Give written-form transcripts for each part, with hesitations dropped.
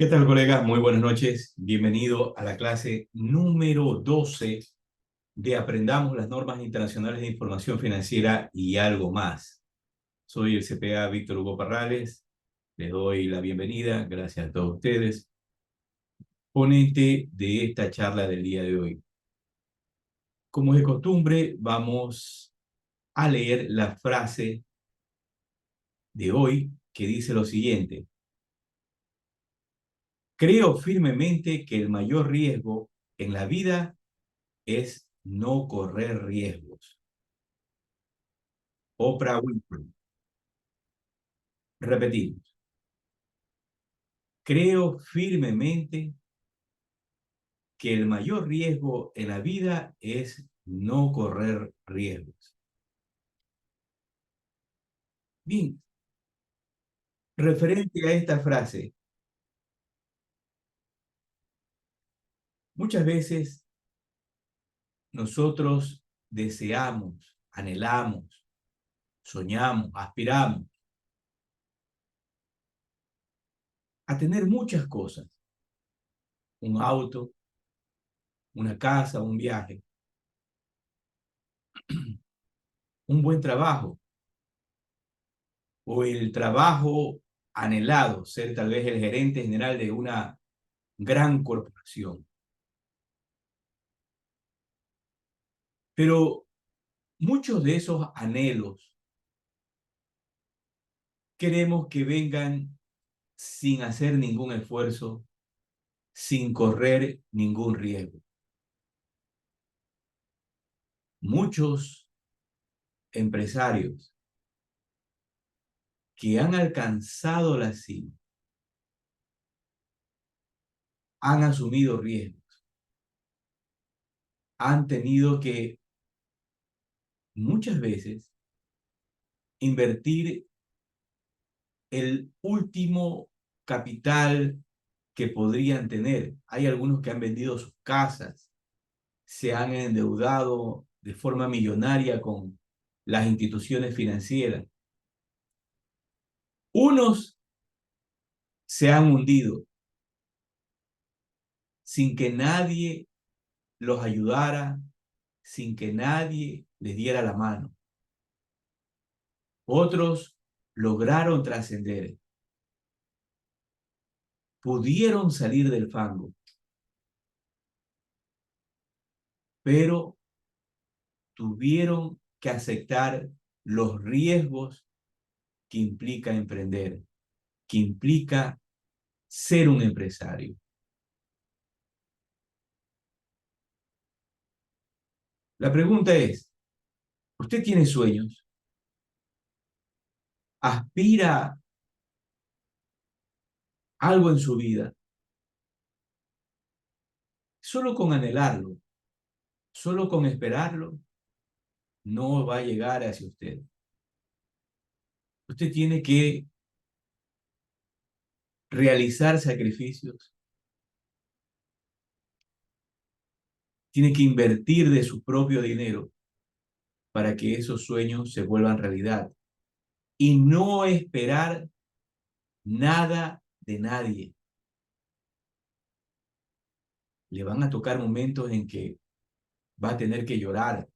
¿Qué tal, colega? Muy buenas noches. Bienvenido a la clase número 12 de Aprendamos las normas internacionales de información financiera y algo más. Soy el CPA Víctor Hugo Parrales. Les doy la bienvenida. Gracias a todos ustedes. Ponente de esta charla del día de hoy. Como es de costumbre, vamos a leer la frase de hoy que dice lo siguiente. Creo firmemente que el mayor riesgo en la vida es no correr riesgos. Oprah Winfrey. Repetimos. Creo firmemente que el mayor riesgo en la vida es no correr riesgos. Bien, referente a esta frase, muchas veces nosotros deseamos, anhelamos, soñamos, aspiramos a tener muchas cosas. Un auto, una casa, un viaje, un buen trabajo o el trabajo anhelado, ser tal vez el gerente general de una gran corporación. Pero muchos de esos anhelos queremos que vengan sin hacer ningún esfuerzo, sin correr ningún riesgo. Muchos empresarios que han alcanzado la cima han asumido riesgos, han tenido que muchas veces invertir el último capital que podrían tener. Hay algunos que han vendido sus casas, se han endeudado de forma millonaria con las instituciones financieras. Unos se han hundido sin que nadie los ayudara, sin que nadie les diera la mano. Otros lograron trascender, pudieron salir del fango, pero tuvieron que aceptar los riesgos que implica emprender, que implica ser un empresario. La pregunta es, ¿usted tiene sueños? ¿Aspira a algo en su vida? Solo con anhelarlo, solo con esperarlo, no va a llegar hacia usted. Usted tiene que realizar sacrificios, tiene que invertir de su propio dinero para que esos sueños se vuelvan realidad y no esperar nada de nadie. Le van a tocar momentos en que va a tener que llorar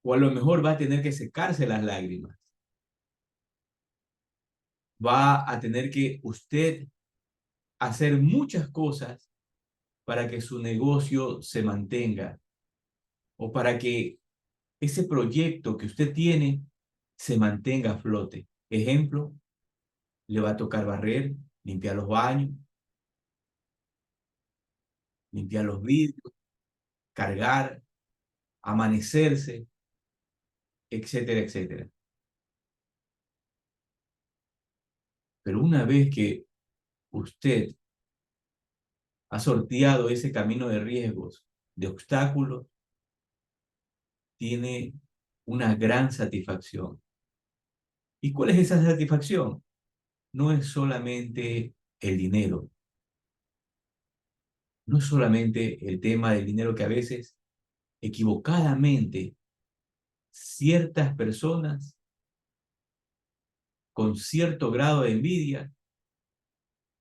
o a lo mejor va a tener que secarse las lágrimas. Va a tener que usted hacer muchas cosas para que su negocio se mantenga o para que ese proyecto que usted tiene se mantenga a flote. Ejemplo, le va a tocar barrer, limpiar los baños, limpiar los vidrios, cargar, amanecerse, etcétera, etcétera. Pero una vez que usted ha sorteado ese camino de riesgos, de obstáculos, tiene una gran satisfacción. ¿Y cuál es esa satisfacción? No es solamente el dinero, no es solamente el tema del dinero que a veces equivocadamente ciertas personas con cierto grado de envidia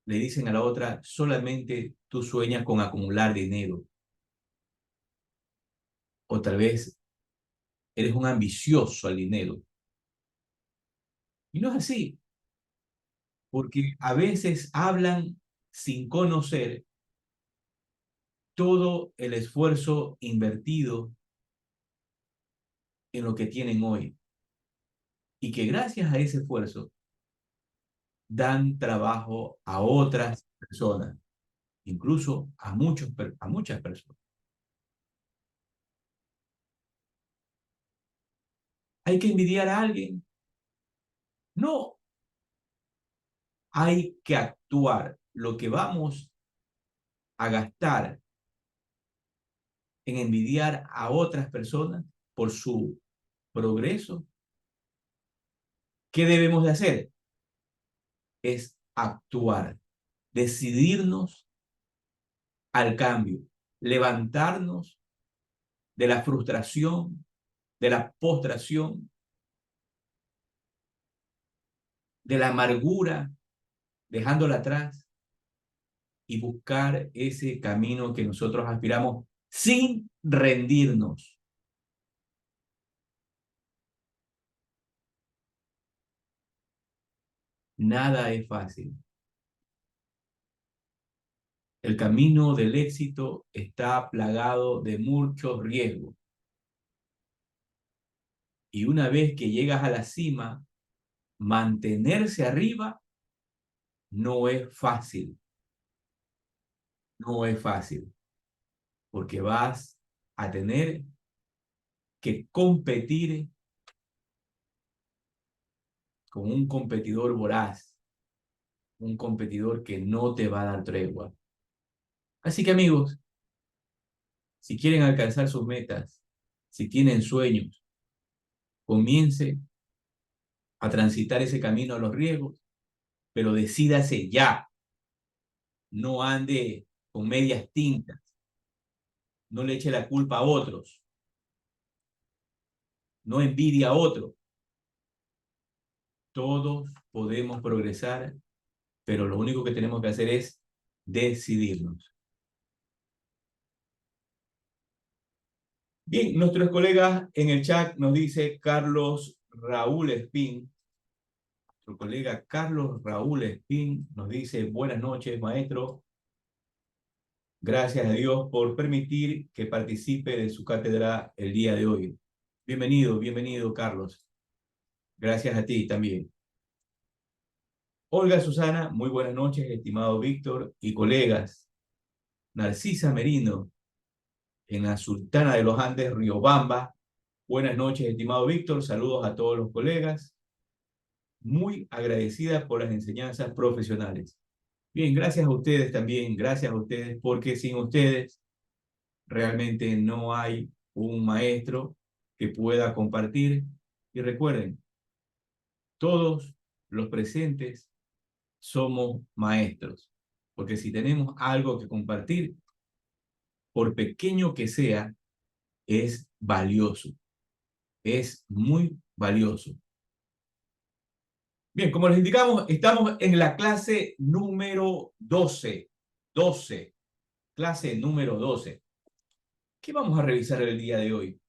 le dicen a la otra, solamente tú sueñas con acumular dinero. O tal vez eres un ambicioso al dinero. Y no es así, porque a veces hablan sin conocer todo el esfuerzo invertido en lo que tienen hoy. Y que gracias a ese esfuerzo dan trabajo a otras personas, incluso a muchas personas. ¿Hay que envidiar a alguien? No, hay que actuar. Lo que vamos a gastar en envidiar a otras personas por su progreso, ¿qué debemos de hacer? Es actuar, decidirnos al cambio, levantarnos de la frustración, de la postración, de la amargura, dejándola atrás y buscar ese camino que nosotros aspiramos sin rendirnos. Nada es fácil. El camino del éxito está plagado de muchos riesgos. Y una vez que llegas a la cima, mantenerse arriba no es fácil. No es fácil, porque vas a tener que competir con un competidor voraz, un competidor que no te va a dar tregua. Así que amigos, si quieren alcanzar sus metas, si tienen sueños, comience a transitar ese camino a los riesgos, pero decídase ya, no ande con medias tintas, no le eche la culpa a otros, no envidia a otros. Todos podemos progresar, pero lo único que tenemos que hacer es decidirnos. Bien, nuestros colegas en el chat nos dice Carlos Raúl Espín. Nuestro colega Carlos Raúl Espín nos dice, buenas noches, maestro. Gracias a Dios por permitir que participe de su cátedra el día de hoy. Bienvenido, bienvenido, Carlos. Gracias a ti también. Olga Susana, muy buenas noches, estimado Víctor y colegas. Narcisa Merino, en la Sultana de los Andes, Riobamba. Buenas noches, estimado Víctor. Saludos a todos los colegas. Muy agradecida por las enseñanzas profesionales. Bien, gracias a ustedes también, gracias a ustedes, porque sin ustedes realmente no hay un maestro que pueda compartir. Y recuerden, todos los presentes somos maestros, porque si tenemos algo que compartir, por pequeño que sea, es valioso, es muy valioso. Bien, como les indicamos, estamos en la clase número 12. 12, clase número 12. ¿Qué vamos a revisar el día de hoy?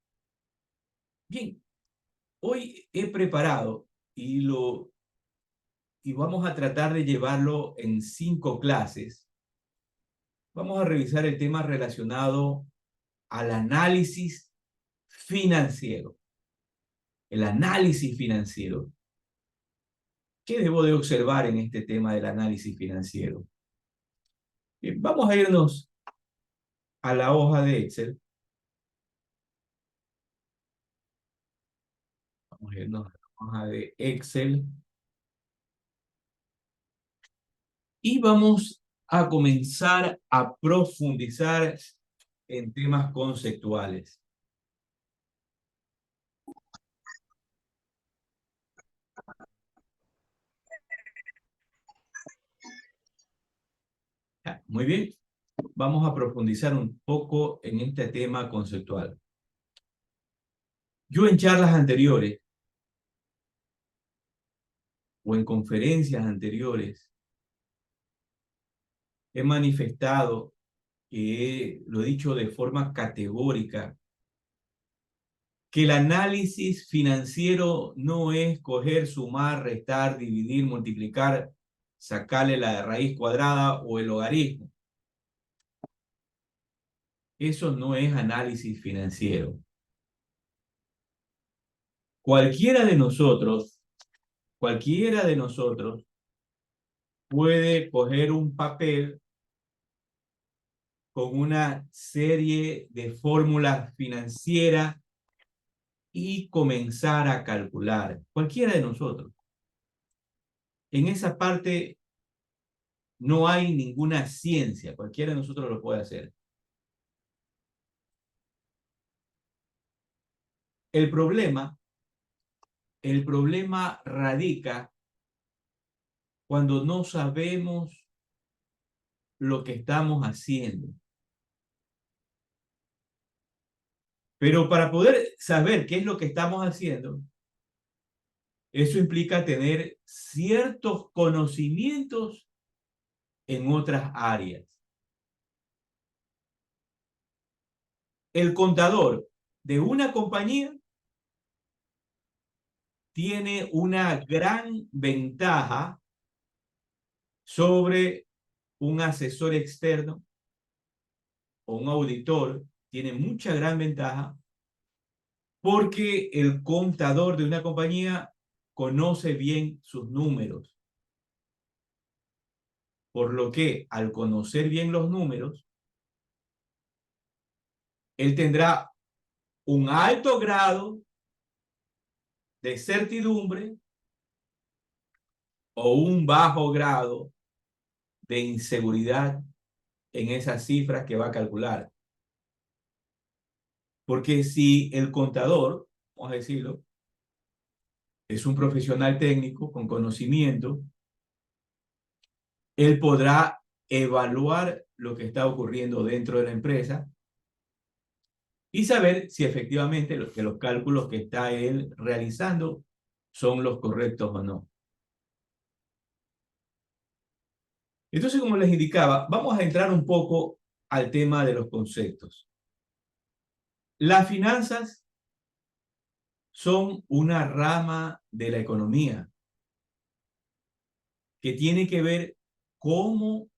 Bien, hoy he preparado y vamos a tratar de llevarlo en 5 clases. Vamos a revisar el tema relacionado al análisis financiero. El análisis financiero. ¿Qué debo de observar en este tema del análisis financiero? Bien, vamos a irnos a la hoja de Excel. Vamos a irnos a la hoja de Excel. Y vamos a comenzar a profundizar en temas conceptuales. Muy bien, vamos a profundizar un poco en este tema conceptual. Yo en charlas anteriores o en conferencias anteriores he manifestado, lo he dicho de forma categórica, que el análisis financiero no es coger, sumar, restar, dividir, multiplicar, sacarle la raíz cuadrada o el logaritmo. Eso no es análisis financiero. Cualquiera de nosotros, cualquiera de nosotros puede coger un papel con una serie de fórmulas financieras y comenzar a calcular. Cualquiera de nosotros. En esa parte no hay ninguna ciencia. Cualquiera de nosotros lo puede hacer. El problema, el problema radica cuando no sabemos lo que estamos haciendo. Pero para poder saber qué es lo que estamos haciendo, eso implica tener ciertos conocimientos en otras áreas. El contador de una compañía tiene una gran ventaja sobre un asesor externo o un auditor, tiene mucha gran ventaja porque el contador de una compañía conoce bien sus números. Por lo que al conocer bien los números, él tendrá un alto grado de certidumbre o un bajo grado de inseguridad en esas cifras que va a calcular. Porque si el contador, vamos a decirlo, es un profesional técnico con conocimiento, él podrá evaluar lo que está ocurriendo dentro de la empresa y saber si efectivamente los cálculos que está él realizando son los correctos o no. Entonces, como les indicaba, vamos a entrar un poco al tema de los conceptos. Las finanzas son una rama de la economía que tiene que ver cómo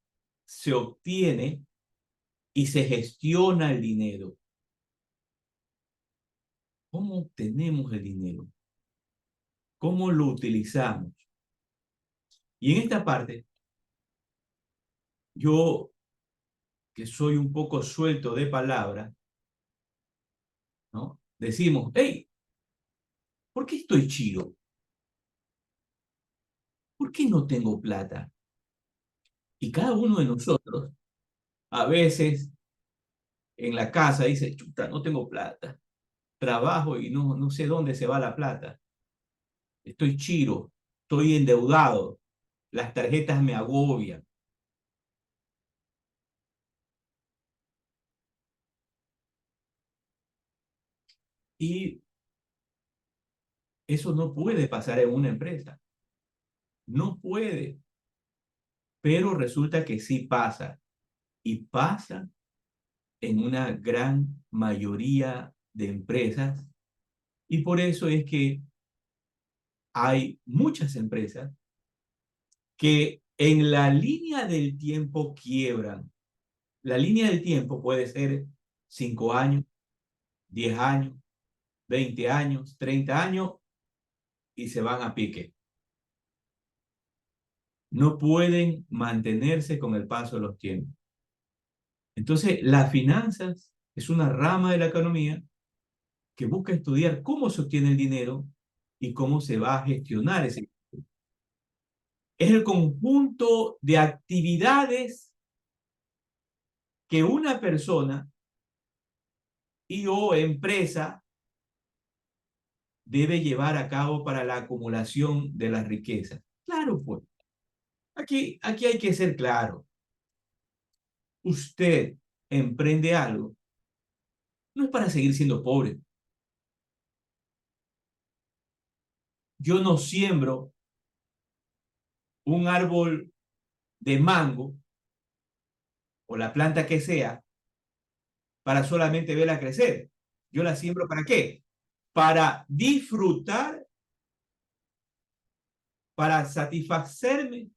se obtiene y se gestiona el dinero. ¿Cómo obtenemos el dinero? ¿Cómo lo utilizamos? Y en esta parte, yo, que soy un poco suelto de palabra, ¿no? Decimos, hey, ¿por qué estoy chido? ¿Por qué no tengo plata? Y cada uno de nosotros, a veces en la casa, dice, chuta, no tengo plata. Trabajo y no sé dónde se va la plata. Estoy chiro, estoy endeudado, las tarjetas me agobian. Y eso no puede pasar en una empresa. No puede. Pero resulta que sí pasa. Y pasa en una gran mayoría de empresas. Y por eso es que hay muchas empresas que en la línea del tiempo quiebran. La línea del tiempo puede ser 5 años, 10 años, 20 años, 30 años y se van a pique. No pueden mantenerse con el paso de los tiempos. Entonces, las finanzas es una rama de la economía que busca estudiar cómo se obtiene el dinero y cómo se va a gestionar ese dinero. Es el conjunto de actividades que una persona y o empresa debe llevar a cabo para la acumulación de la riqueza. Claro, pues, aquí hay que ser claro. Usted emprende algo, no es para seguir siendo pobre. Yo no siembro un árbol de mango o la planta que sea para solamente verla crecer. Yo la siembro ¿para qué? Para disfrutar, para satisfacerme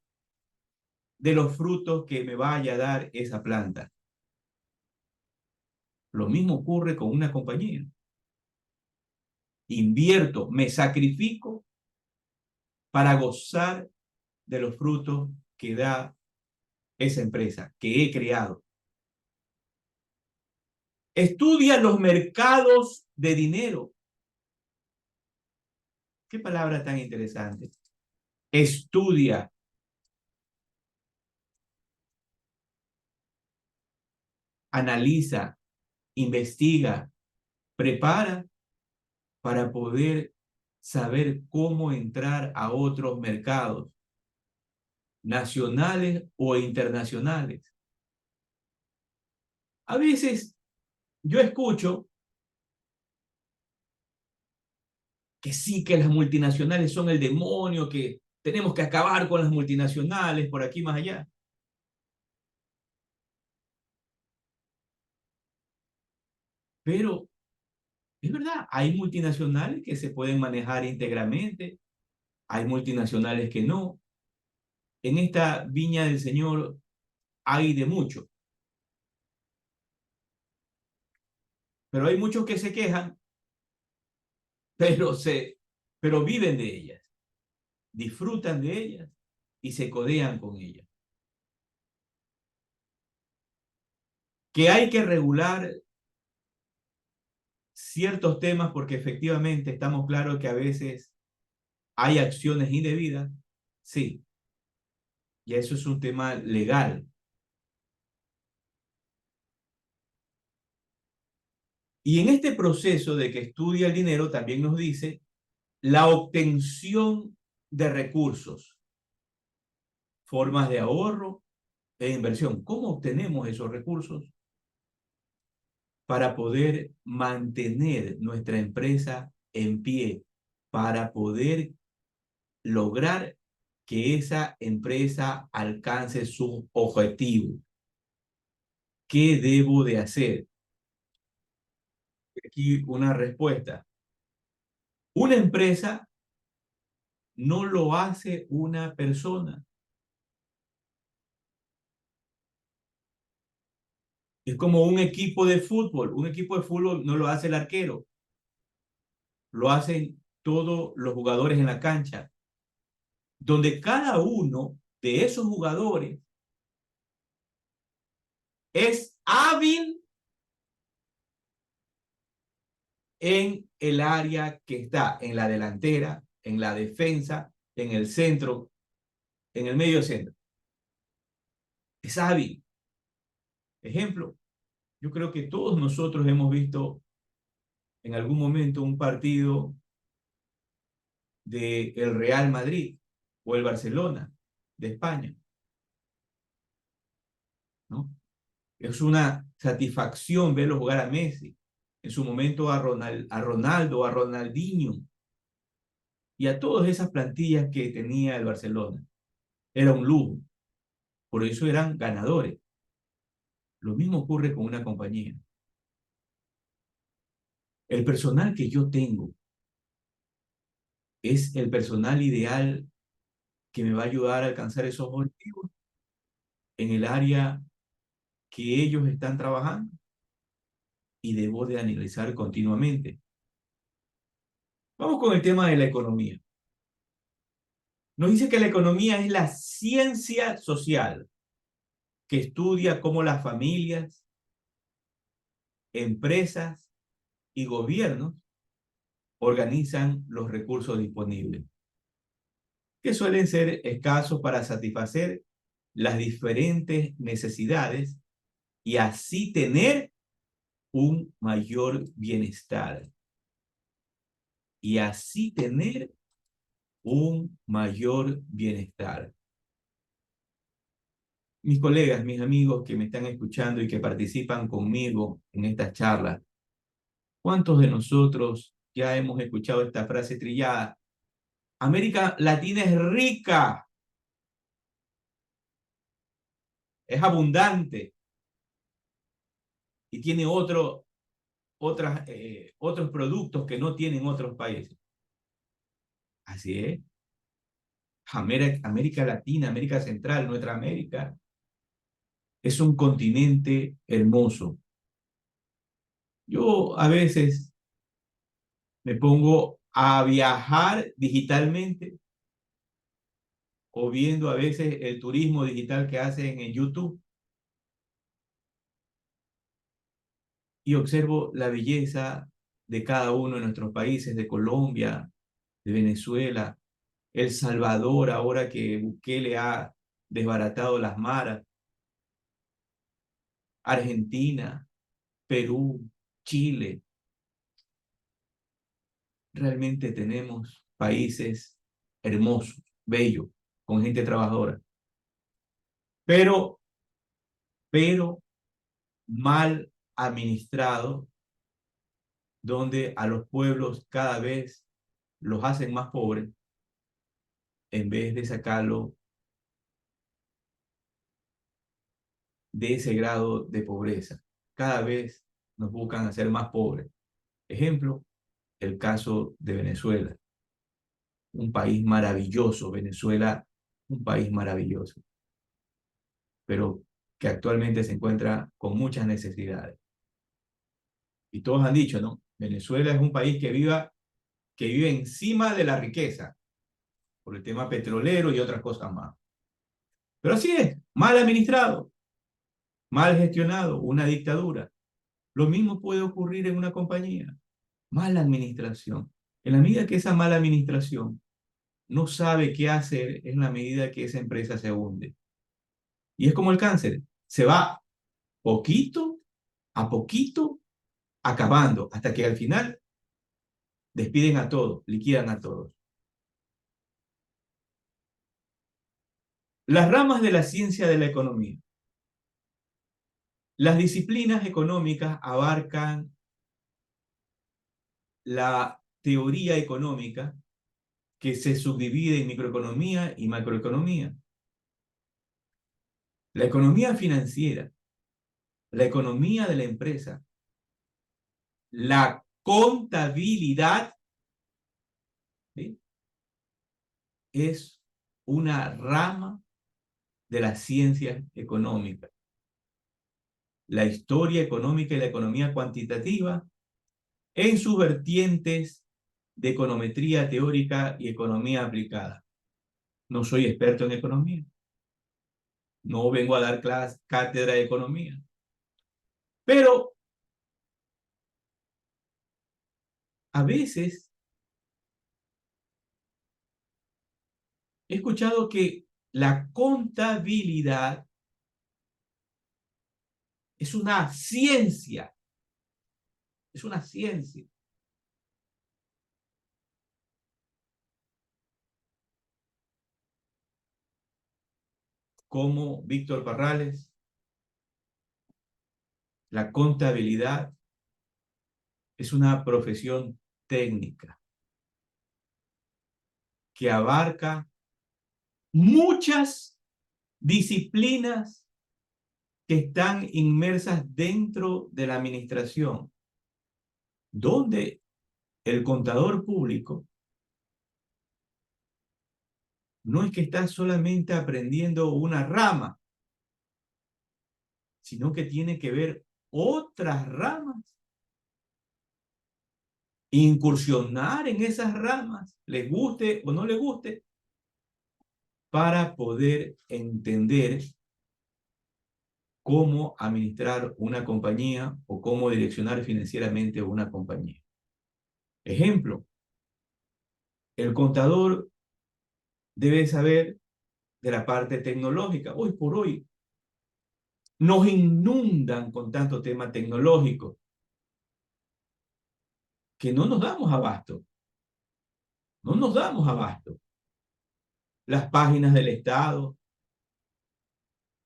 de los frutos que me vaya a dar esa planta. Lo mismo ocurre con una compañía. Invierto, me sacrifico para gozar de los frutos que da esa empresa que he creado. Estudia los mercados de dinero. Qué palabra tan interesante. Estudia. Analiza, investiga, prepara para poder saber cómo entrar a otros mercados, nacionales o internacionales. A veces yo escucho que sí, que las multinacionales son el demonio, que tenemos que acabar con las multinacionales por aquí más allá. Pero es verdad, hay multinacionales que se pueden manejar íntegramente, hay multinacionales que no. En esta viña del Señor hay de mucho, pero hay muchos que se quejan, pero, pero viven de ellas, disfrutan de ellas y se codean con ellas. Que hay que regular ciertos temas porque efectivamente estamos claros que a veces hay acciones indebidas, sí, y eso es un tema legal. Y en este proceso de que estudia el dinero también nos dice la obtención de recursos, formas de ahorro e inversión. ¿Cómo obtenemos esos recursos para poder mantener nuestra empresa en pie, para poder lograr que esa empresa alcance su objetivo? ¿Qué debo de hacer? Aquí una respuesta. Una empresa no lo hace una persona. Es como un equipo de fútbol. Un equipo de fútbol no lo hace el arquero, lo hacen todos los jugadores en la cancha, donde cada uno de esos jugadores es hábil en el área que está, en la delantera, en la defensa, en el centro, en el medio centro. Es hábil. Ejemplo, yo creo que todos nosotros hemos visto en algún momento un partido del Real Madrid o el Barcelona de España, ¿no? Es una satisfacción verlo jugar a Messi, en su momento a Ronaldo, a Ronaldinho y a todas esas plantillas que tenía el Barcelona. Era un lujo, por eso eran ganadores. Lo mismo ocurre con una compañía. El personal que yo tengo es el personal ideal que me va a ayudar a alcanzar esos objetivos en el área que ellos están trabajando, y debo de analizar continuamente. Vamos con el tema de la economía. Nos dice que la economía es la ciencia social que estudia cómo las familias, empresas y gobiernos organizan los recursos disponibles, que suelen ser escasos para satisfacer las diferentes necesidades y así tener un mayor bienestar. Y así tener un mayor bienestar. Mis colegas, mis amigos que me están escuchando y que participan conmigo en esta charla, ¿cuántos de nosotros ya hemos escuchado esta frase trillada? América Latina es rica, es abundante, y tiene otros productos que no tienen otros países. Así es. América Latina, América Central, nuestra América, es un continente hermoso. Yo a veces me pongo a viajar digitalmente o viendo a veces el turismo digital que hacen en YouTube y observo la belleza de cada uno de nuestros países, de Colombia, de Venezuela, El Salvador, ahora que Bukele ha desbaratado las maras, Argentina, Perú, Chile. Realmente tenemos países hermosos, bellos, con gente trabajadora, pero, pero mal administrados, donde a los pueblos cada vez los hacen más pobres en vez de sacarlo de ese grado de pobreza. Cada vez nos buscan hacer más pobres. Ejemplo, el caso de Venezuela, un país maravilloso, Venezuela, un país maravilloso, pero que actualmente se encuentra con muchas necesidades. Y todos han dicho, ¿no? Venezuela es un país que vive encima de la riqueza, por el tema petrolero y otras cosas más. Pero así es, mal administrado, mal gestionado, una dictadura. Lo mismo puede ocurrir en una compañía. Mala administración. En la medida que esa mala administración no sabe qué hacer, en la medida que esa empresa se hunde. Y es como el cáncer, se va poquito a poquito acabando, hasta que al final despiden a todos, liquidan a todos. Las ramas de la ciencia de la economía. Las disciplinas económicas abarcan la teoría económica que se subdivide en microeconomía y macroeconomía. La economía financiera, la economía de la empresa, la contabilidad, ¿sí?, es una rama de las ciencias económicas. La historia económica y la economía cuantitativa en sus vertientes de econometría teórica y economía aplicada. No soy experto en economía. No vengo a dar cátedra de economía. Pero a veces he escuchado que la contabilidad es una ciencia. Es una ciencia. Como Víctor Parrales, la contabilidad es una profesión técnica que abarca muchas disciplinas que están inmersas dentro de la administración, donde el contador público no es que está solamente aprendiendo una rama, sino que tiene que ver otras ramas, incursionar en esas ramas, les guste o no les guste, para poder entender cómo administrar una compañía o cómo direccionar financieramente una compañía. Ejemplo, el contador debe saber de la parte tecnológica. Hoy por hoy nos inundan con tanto tema tecnológico que no nos damos abasto. No nos damos abasto. Las páginas del Estado,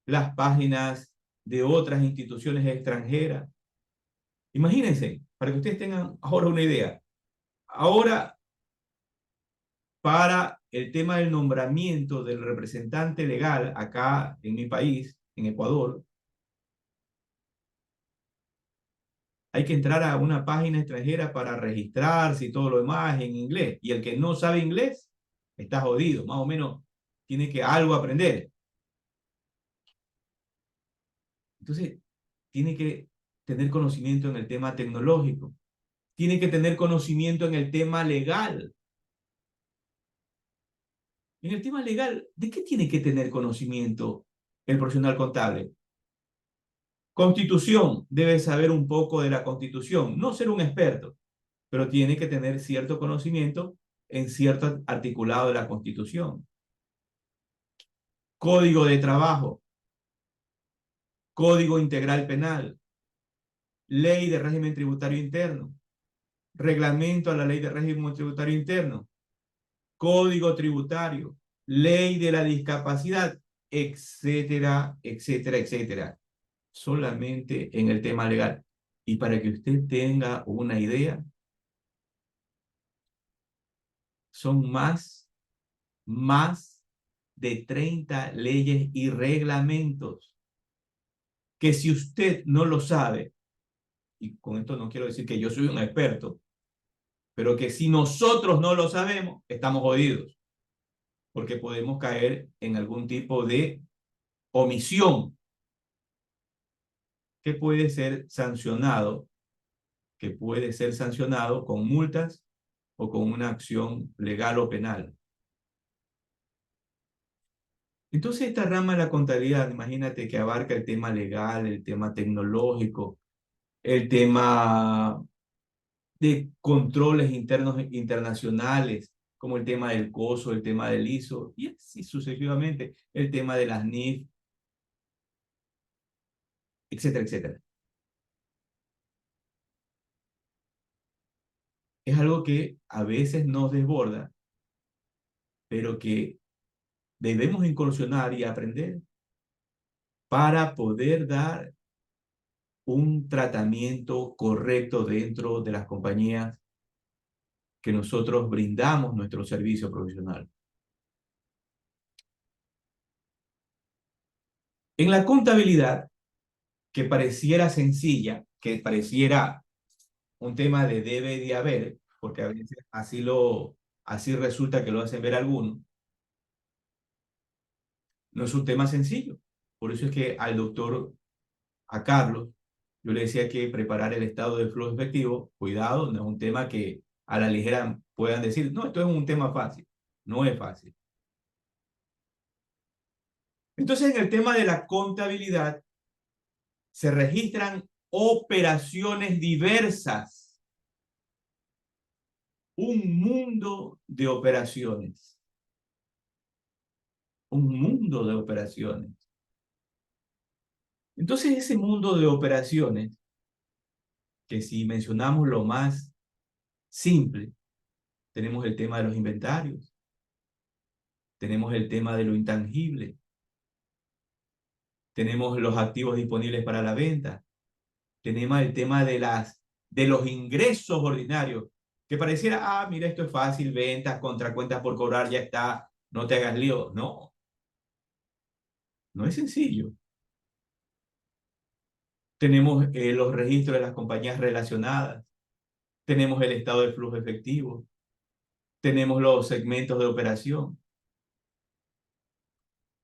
las páginas de otras instituciones extranjeras. Imagínense, para que ustedes tengan ahora una idea. Ahora, para el tema del nombramiento del representante legal acá en mi país, en Ecuador, Hay que entrar a una página extranjera para registrarse y todo lo demás en inglés. Y el que no sabe inglés está jodido, más o menos tiene que algo aprender. Entonces, tiene que tener conocimiento en el tema tecnológico, tiene que tener conocimiento en el tema legal. En el tema legal, ¿de qué tiene que tener conocimiento el profesional contable? Constitución, debe saber un poco de la Constitución, no ser un experto, pero tiene que tener cierto conocimiento en cierto articulado de la Constitución. Código de trabajo, Código integral penal, Ley de régimen tributario interno, reglamento a la Ley de régimen tributario interno, Código tributario, Ley de la discapacidad, etcétera, etcétera, etcétera. Solamente en el tema legal. Y para que usted tenga una idea, son más de 30 leyes y reglamentos que si usted no lo sabe, y con esto no quiero decir que yo soy un experto, pero que si nosotros no lo sabemos, estamos jodidos, porque podemos caer en algún tipo de omisión que puede ser sancionado, que puede ser sancionado con multas o con una acción legal o penal. Entonces, esta rama de la contabilidad, imagínate que abarca el tema legal, el tema tecnológico, el tema de controles internos internacionales, como el tema del COSO, el tema del ISO, y así sucesivamente, el tema de las NIF, etcétera, etcétera. Es algo que a veces nos desborda, pero que debemos incursionar y aprender para poder dar un tratamiento correcto dentro de las compañías que nosotros brindamos nuestro servicio profesional. En la contabilidad, que pareciera sencilla, que pareciera un tema de debe y de haber, porque a veces así resulta que lo hacen ver algunos, no es un tema sencillo. Por eso es que a Carlos, yo le decía que preparar el estado de flujo efectivo, cuidado, no es un tema que a la ligera puedan decir, no, esto es un tema fácil. No es fácil. Entonces, en el tema de la contabilidad, se registran operaciones diversas, un mundo de operaciones, un mundo de operaciones. Entonces, ese mundo de operaciones, que si mencionamos lo más simple, tenemos el tema de los inventarios, tenemos el tema de lo intangible, tenemos los activos disponibles para la venta, tenemos el tema de los ingresos ordinarios, que pareciera, mira, esto es fácil, ventas contra cuentas por cobrar, ya está, no te hagas lío. No, no es sencillo. Tenemos los registros de las compañías relacionadas, tenemos el estado de flujo efectivo, tenemos los segmentos de operación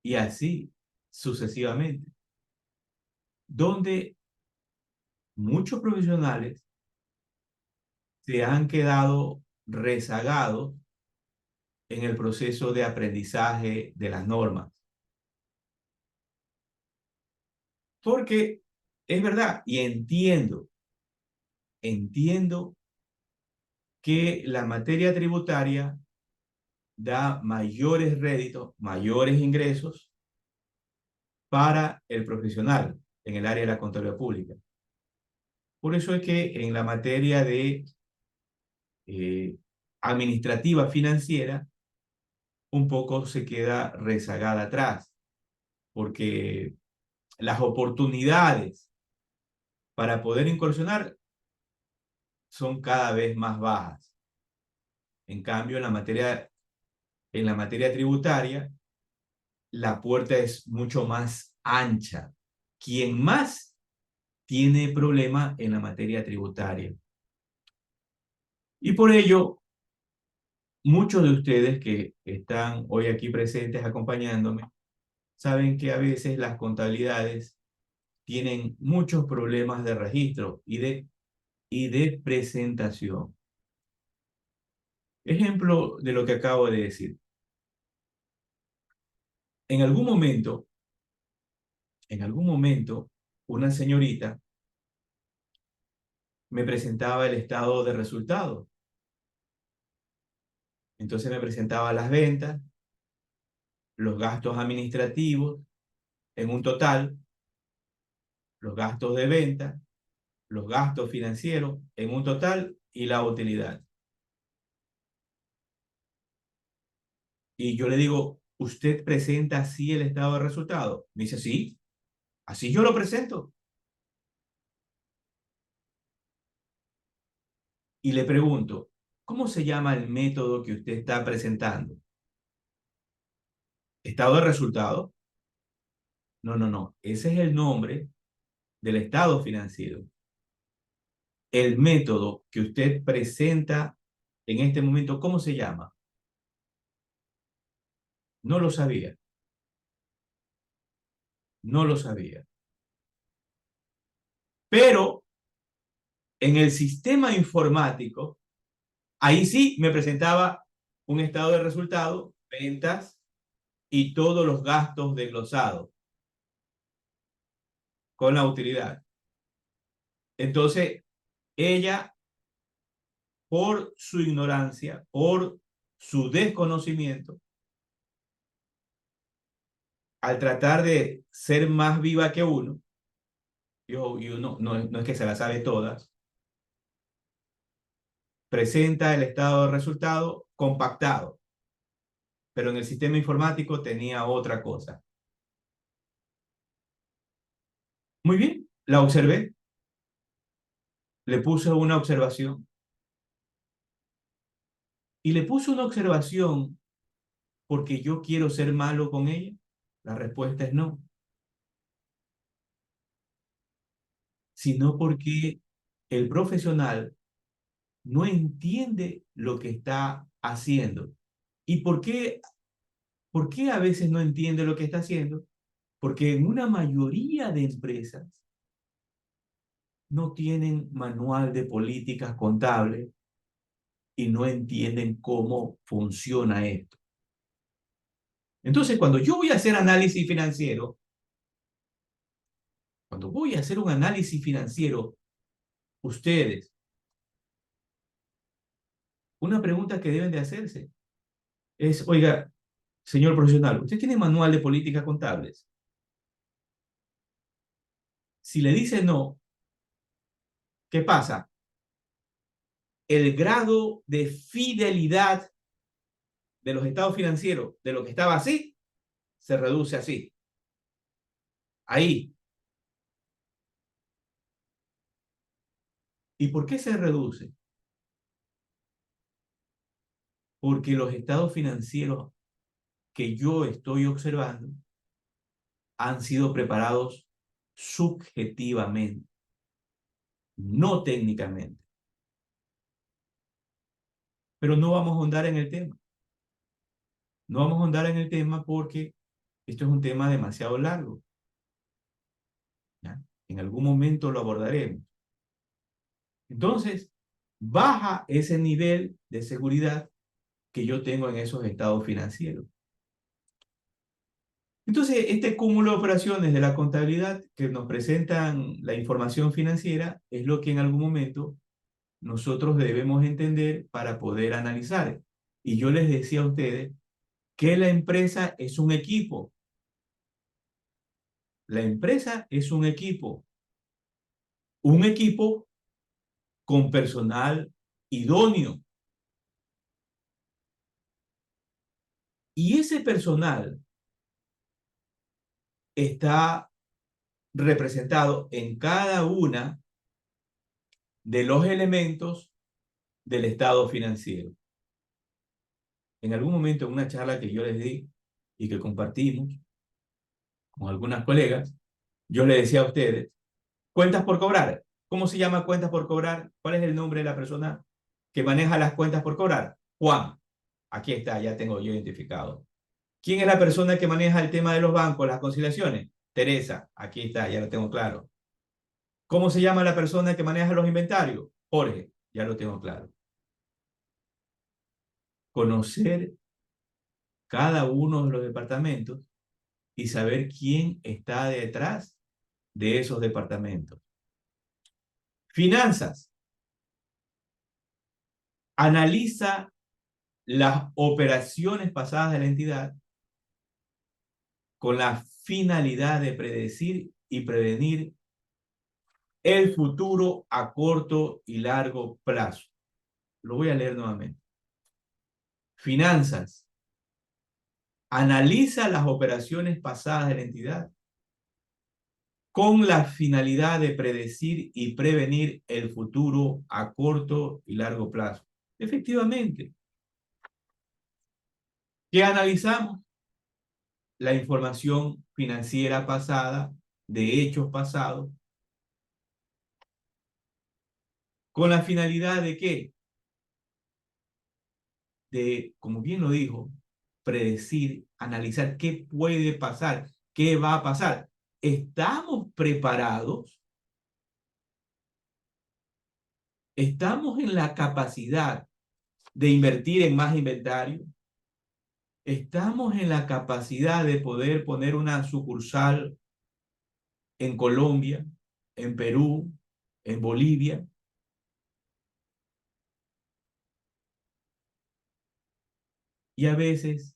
y así sucesivamente, donde muchos profesionales se han quedado rezagados en el proceso de aprendizaje de las normas. Porque es verdad, y entiendo que la materia tributaria da mayores réditos, mayores ingresos para el profesional en el área de la contabilidad pública. Por eso es que en la materia de administrativa financiera, un poco se queda rezagada atrás, porque las oportunidades para poder incursionar son cada vez más bajas. En cambio, en la materia tributaria, la puerta es mucho más ancha. Quien más tiene problemas en la materia tributaria. Y por ello, muchos de ustedes que están hoy aquí presentes acompañándome, saben que a veces las contabilidades tienen muchos problemas de registro y de presentación. Ejemplo de lo que acabo de decir. En algún momento, una señorita me presentaba el estado de resultados. Entonces me presentaba las ventas, los gastos administrativos en un total, los gastos de venta, los gastos financieros en un total y la utilidad. Y yo le digo, ¿usted presenta así el estado de resultados? Me dice, sí, así yo lo presento. Y le pregunto, ¿cómo se llama el método que usted está presentando? ¿Estado de resultados? No, no, no. Ese es el nombre del estado financiero. El método que usted presenta en este momento, ¿cómo se llama? No lo sabía. No lo sabía. Pero en el sistema informático, ahí sí me presentaba un estado de resultados, ventas y todos los gastos desglosados con la utilidad. Entonces, ella, por su ignorancia, por su desconocimiento, al tratar de ser más viva que uno, y uno no es que se la sabe todas, presenta el estado de resultado compactado, pero en el sistema informático tenía otra cosa. Muy bien, la observé, le puse una observación y le puse una observación porque yo quiero ser malo con ella. La respuesta es no, sino porque el profesional no entiende lo que está haciendo. ¿Y por qué a veces no entiende lo que está haciendo? Porque en una mayoría de empresas no tienen manual de políticas contables y no entienden cómo funciona esto. Entonces, cuando yo voy a hacer análisis financiero, cuando voy a hacer un análisis financiero, ustedes, una pregunta que deben de hacerse es, oiga, señor profesional, ¿usted tiene manual de políticas contables? Si le dice no, ¿qué pasa? El grado de fidelidad de los estados financieros de lo que estaba así, se reduce así. Ahí. ¿Y por qué se reduce? Porque los estados financieros que yo estoy observando han sido preparados subjetivamente, no técnicamente. Pero no vamos a ahondar en el tema. No vamos a ahondar en el tema porque esto es un tema demasiado largo. ¿Ya? En algún momento lo abordaremos. Entonces, baja ese nivel de seguridad que yo tengo en esos estados financieros. Entonces, este cúmulo de operaciones de la contabilidad que nos presentan la información financiera es lo que en algún momento nosotros debemos entender para poder analizar. Y yo les decía a ustedes que la empresa es un equipo. La empresa es un equipo con personal idóneo. Y ese personal está representado en cada una de los elementos del estado financiero. En algún momento, en una charla que yo les di y que compartimos con algunas colegas, yo les decía a ustedes Cuentas por cobrar. ¿Cómo se llama cuentas por cobrar? ¿Cuál es el nombre de la persona que maneja las cuentas por cobrar? Juan. Aquí está, ya tengo yo identificado. ¿Quién es la persona que maneja el tema de los bancos, las conciliaciones? Teresa. Aquí está, ya lo tengo claro. ¿Cómo se llama la persona que maneja los inventarios? Jorge. Ya lo tengo claro. Conocer cada uno de los departamentos y saber quién está detrás de esos departamentos. Finanzas. Analiza las operaciones pasadas de la entidad con la finalidad de predecir y prevenir el futuro a corto y largo plazo. Lo voy a leer nuevamente. Finanzas. Analiza las operaciones pasadas de la entidad con la finalidad de predecir y prevenir el futuro a corto y largo plazo. Efectivamente, ¿qué analizamos? La información financiera pasada, de hechos pasados, con la finalidad de qué? De, como bien lo dijo, predecir, analizar qué puede pasar, qué va a pasar. ¿Estamos preparados? ¿Estamos en la capacidad de invertir en más inventario? ¿Estamos en la capacidad de poder poner una sucursal en Colombia, en Perú, en Bolivia? Y a veces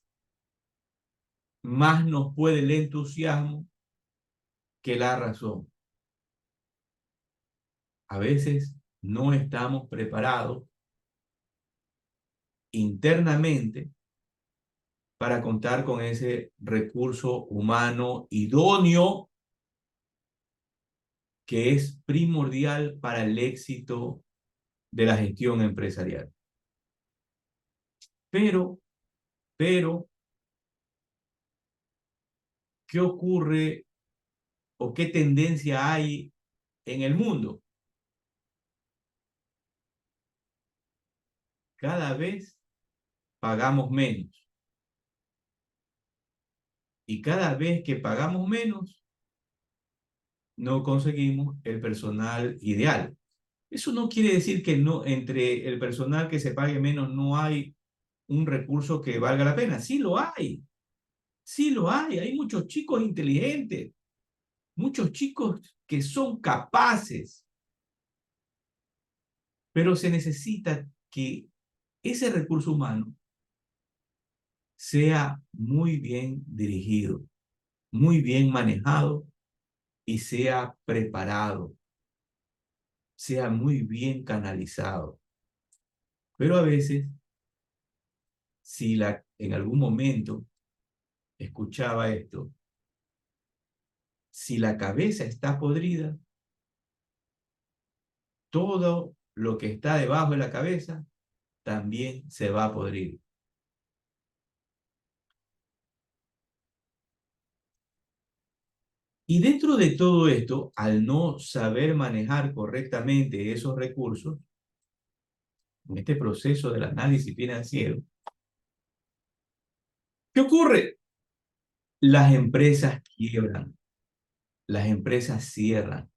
más nos puede el entusiasmo que la razón. A veces no estamos preparados internamente para contar con ese recurso humano idóneo que es primordial para el éxito de la gestión empresarial. Pero, pero, ¿qué ocurre o qué tendencia hay en el mundo? Cada vez pagamos menos. Y cada vez que pagamos menos, no conseguimos el personal ideal. Eso no quiere decir que no, entre el personal que se pague menos no hay un recurso que valga la pena. Sí lo hay, sí lo hay. Hay muchos chicos inteligentes, muchos chicos que son capaces, pero se necesita que ese recurso humano sea muy bien dirigido, muy bien manejado y sea preparado, sea muy bien canalizado. Pero a veces, si en algún momento escuchaba esto, si la cabeza está podrida, todo lo que está debajo de la cabeza también se va a podrir. Y dentro de todo esto, al no saber manejar correctamente esos recursos, en este proceso del análisis financiero, ¿qué ocurre? Las empresas quiebran, las empresas cierran.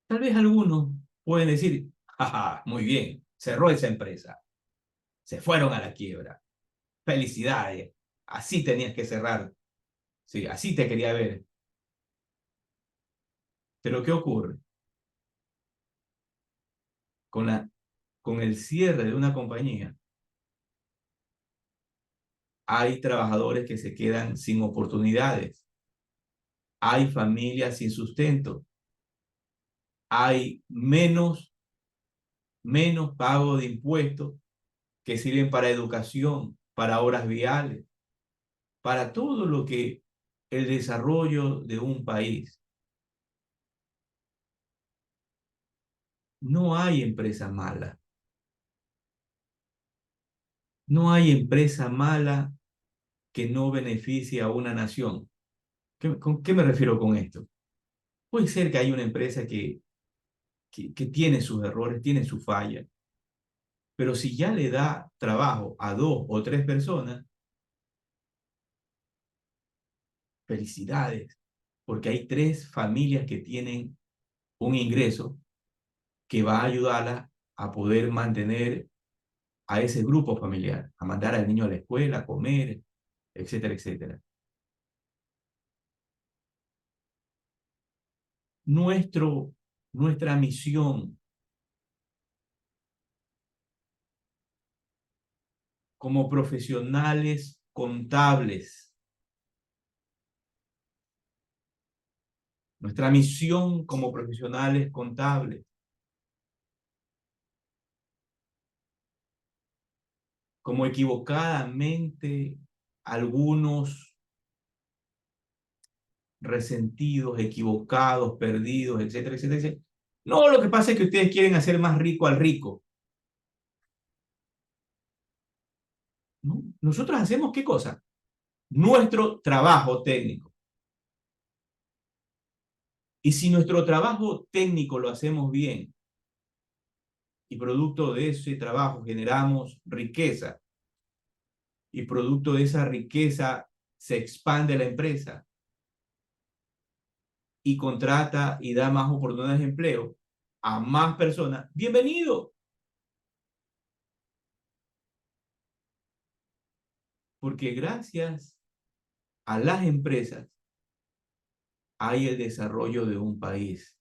Tal vez algunos pueden decir, jaja, muy bien, cerró esa empresa, se fueron a la quiebra. Felicidades, así tenías que cerrar. Sí, así te quería ver. Pero ¿qué ocurre? Con con el cierre de una compañía, hay trabajadores que se quedan sin oportunidades, hay familias sin sustento, hay menos pago de impuestos que sirven para educación, para obras viales, para todo lo que el desarrollo de un país. No hay empresa mala. No hay empresa mala que no beneficie a una nación. ¿Con qué me refiero con esto? Puede ser que hay una empresa que tiene sus errores, tiene sus fallas, pero si ya le da trabajo a 2 o 3 personas, felicidades, porque hay 3 familias que tienen un ingreso que va a ayudarla a poder mantener a ese grupo familiar, a mandar al niño a la escuela, a comer, etcétera, etcétera. Nuestra misión como profesionales contables, nuestra misión como profesionales contables, como equivocadamente algunos resentidos, equivocados, perdidos, etcétera, etcétera, etcétera. No, lo que pasa es que ustedes quieren hacer más rico al rico. ¿No? Nosotros hacemos ¿qué cosa? Nuestro trabajo técnico. Y si nuestro trabajo técnico lo hacemos bien y producto de ese trabajo generamos riqueza y producto de esa riqueza se expande la empresa y contrata y da más oportunidades de empleo a más personas, bienvenido, porque gracias a las empresas hay el desarrollo de un país.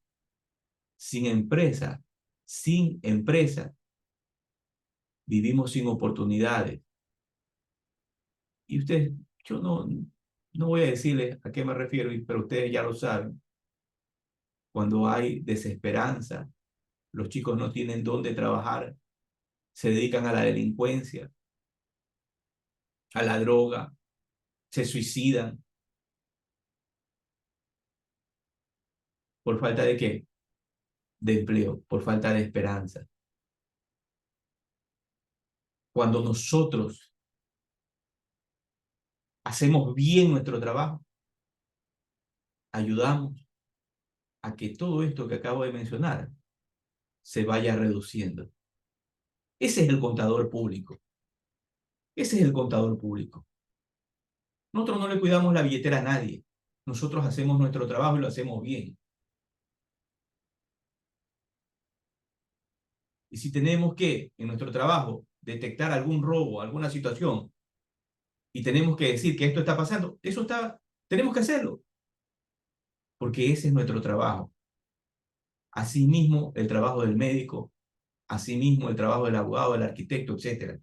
Sin empresa, sin empresa, vivimos sin oportunidades. Y ustedes, yo no voy a decirles a qué me refiero, pero ustedes ya lo saben. Cuando hay desesperanza, los chicos no tienen dónde trabajar, se dedican a la delincuencia, a la droga, se suicidan. ¿Por falta de qué? De empleo, por falta de esperanza. Cuando nosotros hacemos bien nuestro trabajo, ayudamos a que todo esto que acabo de mencionar se vaya reduciendo. Ese es el contador público. Ese es el contador público. Nosotros no le cuidamos la billetera a nadie. Nosotros hacemos nuestro trabajo y lo hacemos bien. Y si tenemos que, en nuestro trabajo, detectar algún robo, alguna situación, y tenemos que decir que esto está pasando, tenemos que hacerlo, porque ese es nuestro trabajo. Asimismo, el trabajo del médico, asimismo, el trabajo del abogado, del arquitecto, etc.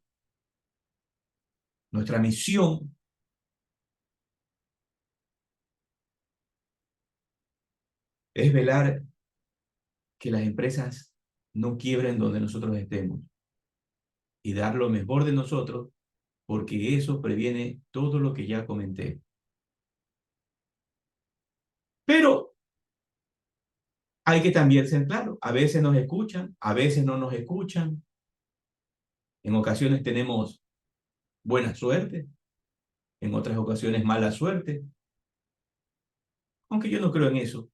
Nuestra misión es velar que las empresas no quiebren donde nosotros estemos y dar lo mejor de nosotros, porque eso previene todo lo que ya comenté. Pero hay que también ser claro, a veces nos escuchan, a veces no nos escuchan, en ocasiones tenemos buena suerte, en otras ocasiones mala suerte, aunque yo no creo en eso.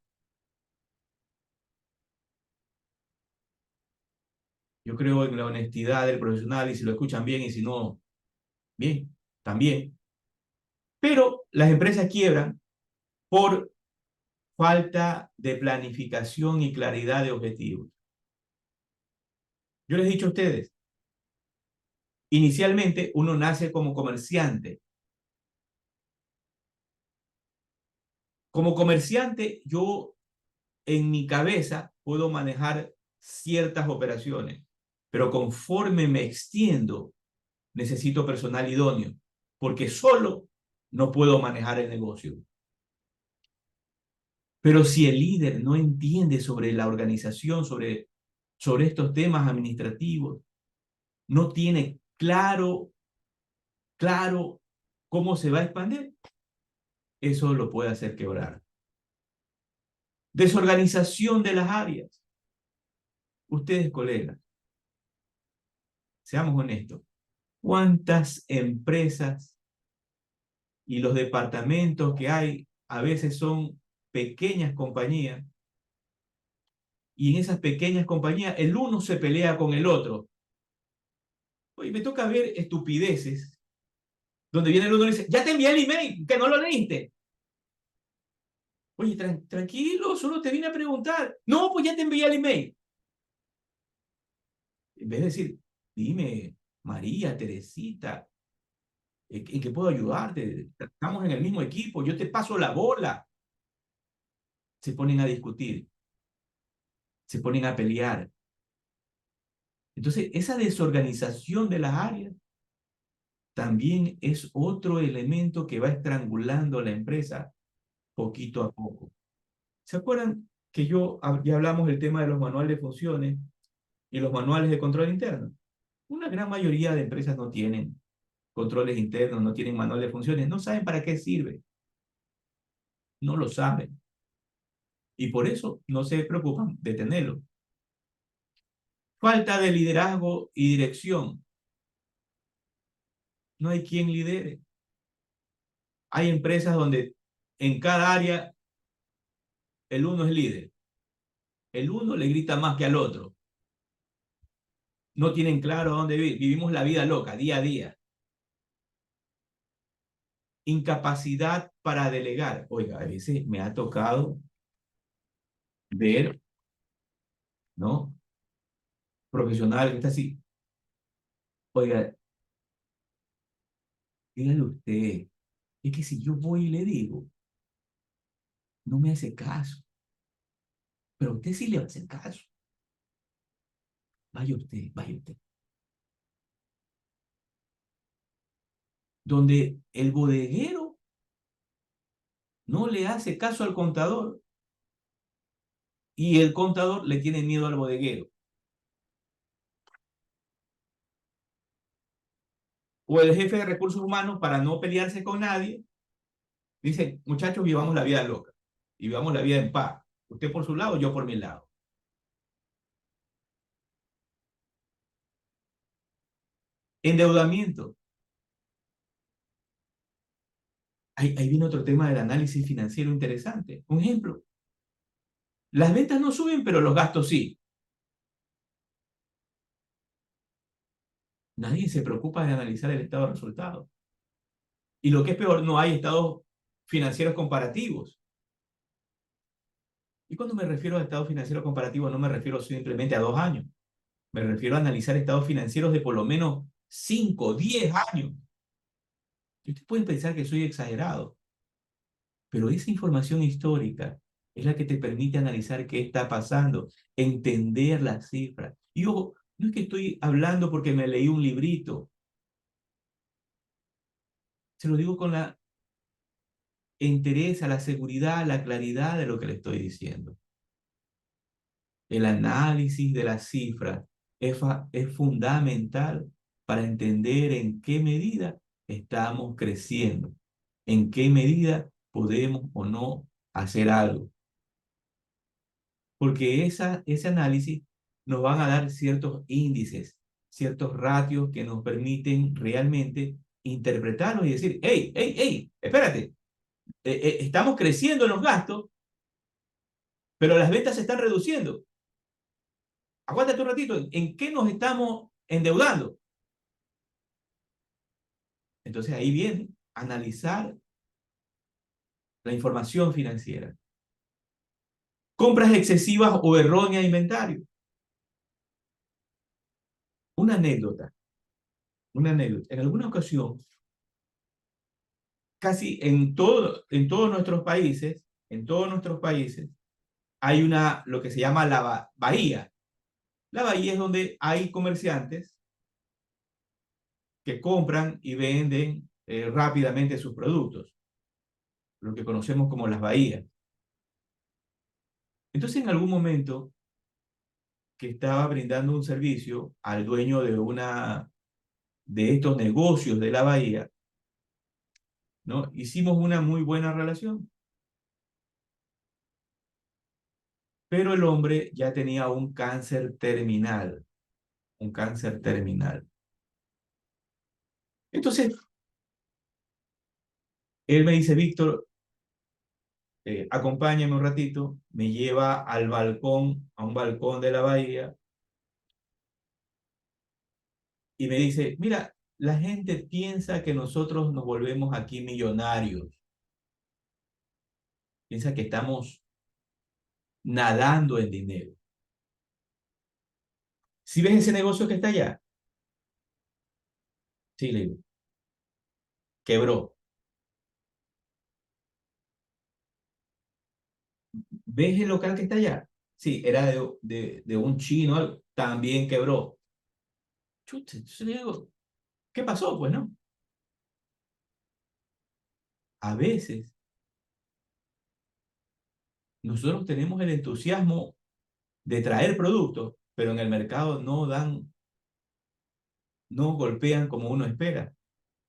Yo creo en la honestidad del profesional y si lo escuchan bien y si no, bien, también. Pero las empresas quiebran por falta de planificación y claridad de objetivos. Yo les he dicho a ustedes, inicialmente uno nace como comerciante. Como comerciante, yo en mi cabeza puedo manejar ciertas operaciones, pero conforme me extiendo, necesito personal idóneo, porque solo no puedo manejar el negocio. Pero si el líder no entiende sobre la organización, sobre estos temas administrativos, no tiene claro cómo se va a expandir, eso lo puede hacer quebrar. Desorganización de las áreas. Ustedes, colegas, seamos honestos. ¿Cuántas empresas y los departamentos que hay a veces son pequeñas compañías Y en esas pequeñas compañías, el uno se pelea con el otro. Oye, me toca ver estupideces donde viene el uno y dice, ya te envié el email, que no lo leíste. Oye, tranquilo, solo te vine a preguntar. No, pues ya te envié el email. En vez de decir, dime, María, Teresita, ¿en qué puedo ayudarte? Estamos en el mismo equipo, yo te paso la bola. Se ponen a discutir, se ponen a pelear. Entonces, esa desorganización de las áreas también es otro elemento que va estrangulando a la empresa poquito a poco. ¿Se acuerdan que ya hablamos del tema de los manuales de funciones y los manuales de control interno? Una gran mayoría de empresas no tienen controles internos, no tienen manual de funciones, no saben para qué sirve, no lo saben. Y por eso no se preocupan de tenerlo. Falta de liderazgo y dirección. No hay quien lidere. Hay empresas donde en cada área el uno es líder. El uno le grita más que al otro. No tienen claro dónde vivir. Vivimos la vida loca, día a día. Incapacidad para delegar. Oiga, a veces me ha tocado ver, ¿no? Profesional que está así. Oiga, dígale usted, es que si yo voy y le digo, no me hace caso, pero a usted sí le va a hacer caso. Vaya usted, vaya usted. Donde el bodeguero no le hace caso al contador y el contador le tiene miedo al bodeguero. O el jefe de recursos humanos, para no pelearse con nadie, dice, muchachos, vivamos la vida loca y vivamos la vida en paz. Usted por su lado, yo por mi lado. Endeudamiento. Ahí viene otro tema del análisis financiero interesante. Un ejemplo, las ventas no suben, pero los gastos sí. Nadie se preocupa de analizar el estado de resultados. Y lo que es peor, no hay estados financieros comparativos. Y cuando me refiero a estados financieros comparativos, no me refiero simplemente a 2 años. Me refiero a analizar estados financieros de por lo menos 5, 10 años. Y ustedes pueden pensar que soy exagerado, pero esa información histórica es la que te permite analizar qué está pasando, entender las cifras. Y ojo, no es que estoy hablando porque me leí un librito, se lo digo con la entereza, la seguridad, la claridad de lo que le estoy diciendo. El análisis de las cifras es fundamental para entender en qué medida estamos creciendo, en qué medida podemos o no hacer algo. Porque ese análisis nos van a dar ciertos índices, ciertos ratios que nos permiten realmente interpretarlos y decir, hey, hey, hey, espérate, estamos creciendo en los gastos, pero las ventas se están reduciendo. Aguántate un ratito, ¿en qué nos estamos endeudando? Entonces ahí viene analizar la información financiera. Compras excesivas o erróneas de inventario. Una anécdota, una anécdota. En alguna ocasión, casi en todos nuestros países, hay lo que se llama la bahía. La bahía es donde hay comerciantes que compran y venden rápidamente sus productos, lo que conocemos como las bahías. Entonces, en algún momento que estaba brindando un servicio al dueño de estos negocios de la bahía, ¿no? Hicimos una muy buena relación, pero el hombre ya tenía un cáncer terminal, un cáncer terminal. Entonces, él me dice, Víctor, acompáñame un ratito, me lleva al balcón, a un balcón de la bahía, y me dice, mira, la gente piensa que nosotros nos volvemos aquí millonarios, piensa que estamos nadando en dinero. ¿Si ves ese negocio que está allá? Sí, le digo, quebró. ¿Ves el local que está allá? Sí, era de un chino, también quebró. Chute, entonces le digo, ¿qué pasó? Pues no. A veces nosotros tenemos el entusiasmo de traer productos, pero en el mercado no dan, no golpean como uno espera.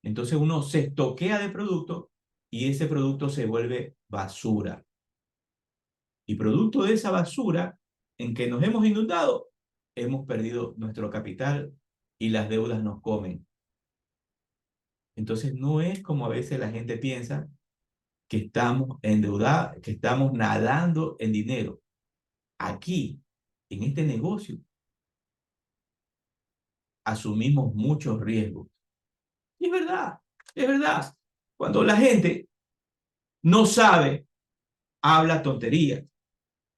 Entonces uno se estoquea de producto y ese producto se vuelve basura. Y producto de esa basura en que nos hemos inundado, hemos perdido nuestro capital y las deudas nos comen. Entonces no es como a veces la gente piensa que estamos endeudados, que estamos nadando en dinero. Aquí, en este negocio, asumimos muchos riesgos. Y es verdad, es verdad. Cuando la gente no sabe, habla tonterías.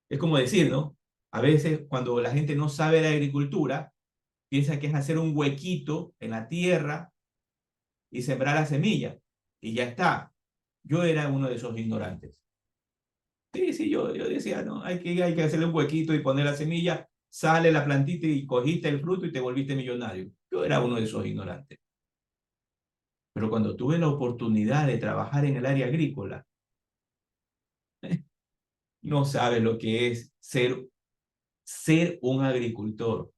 Es como decir, ¿no? A veces cuando la gente no sabe de agricultura, piensa que es hacer un huequito en la tierra y sembrar la semilla. Y ya está. Yo era uno de esos ignorantes. Sí, sí, yo decía, no, hay que hacerle un huequito y poner la semilla, sale la plantita y cogiste el fruto y te volviste millonario. Yo era uno de esos ignorantes. Pero cuando tuve la oportunidad de trabajar en el área agrícola, no sabes lo que es ser un agricultor.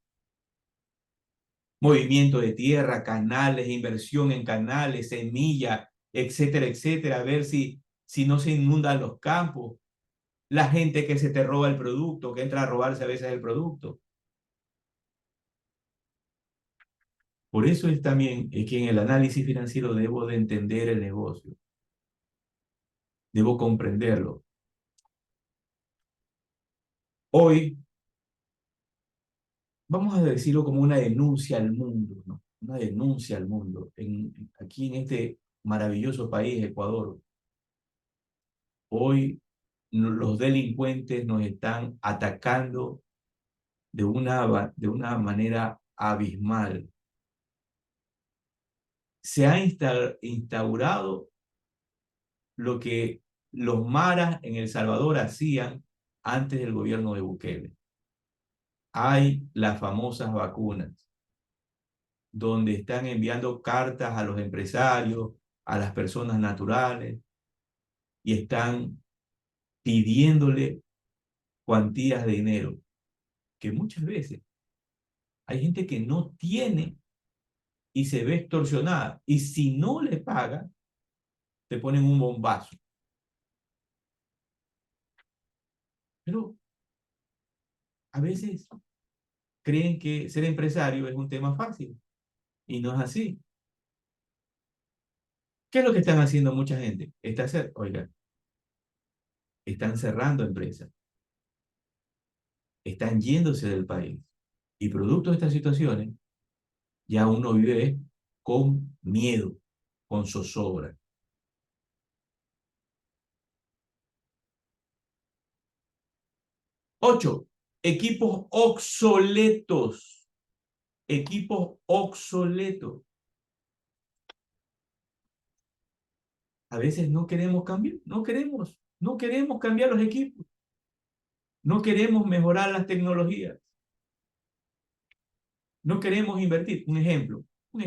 Movimiento de tierra, canales, inversión en canales, semilla, etcétera, etcétera, a ver si no se inundan los campos, la gente que se te roba el producto, que entra a robarse a veces el producto. Por eso es también que en el análisis financiero debo de entender el negocio, debo comprenderlo. Hoy vamos a decirlo como una denuncia al mundo, ¿no? Una denuncia al mundo. Aquí en este maravilloso país, Ecuador, hoy los delincuentes nos están atacando de una manera abismal. Se ha instaurado lo que los maras en El Salvador hacían antes del gobierno de Bukele. Hay las famosas vacunas, donde están enviando cartas a los empresarios, a las personas naturales, y están pidiéndole cuantías de dinero, que muchas veces hay gente que no tiene y se ve extorsionada, y si no le pagan, te ponen un bombazo. Pero a veces creen que ser empresario es un tema fácil, y no es así. ¿Qué es lo que están haciendo mucha gente? Oiga, están cerrando empresas, están yéndose del país. Y producto de estas situaciones, ya uno vive con miedo, con zozobra. 8, equipos obsoletos. Equipos obsoletos. A veces no queremos cambiar, no queremos cambiar los equipos, no queremos mejorar las tecnologías, no queremos invertir. Un ejemplo, un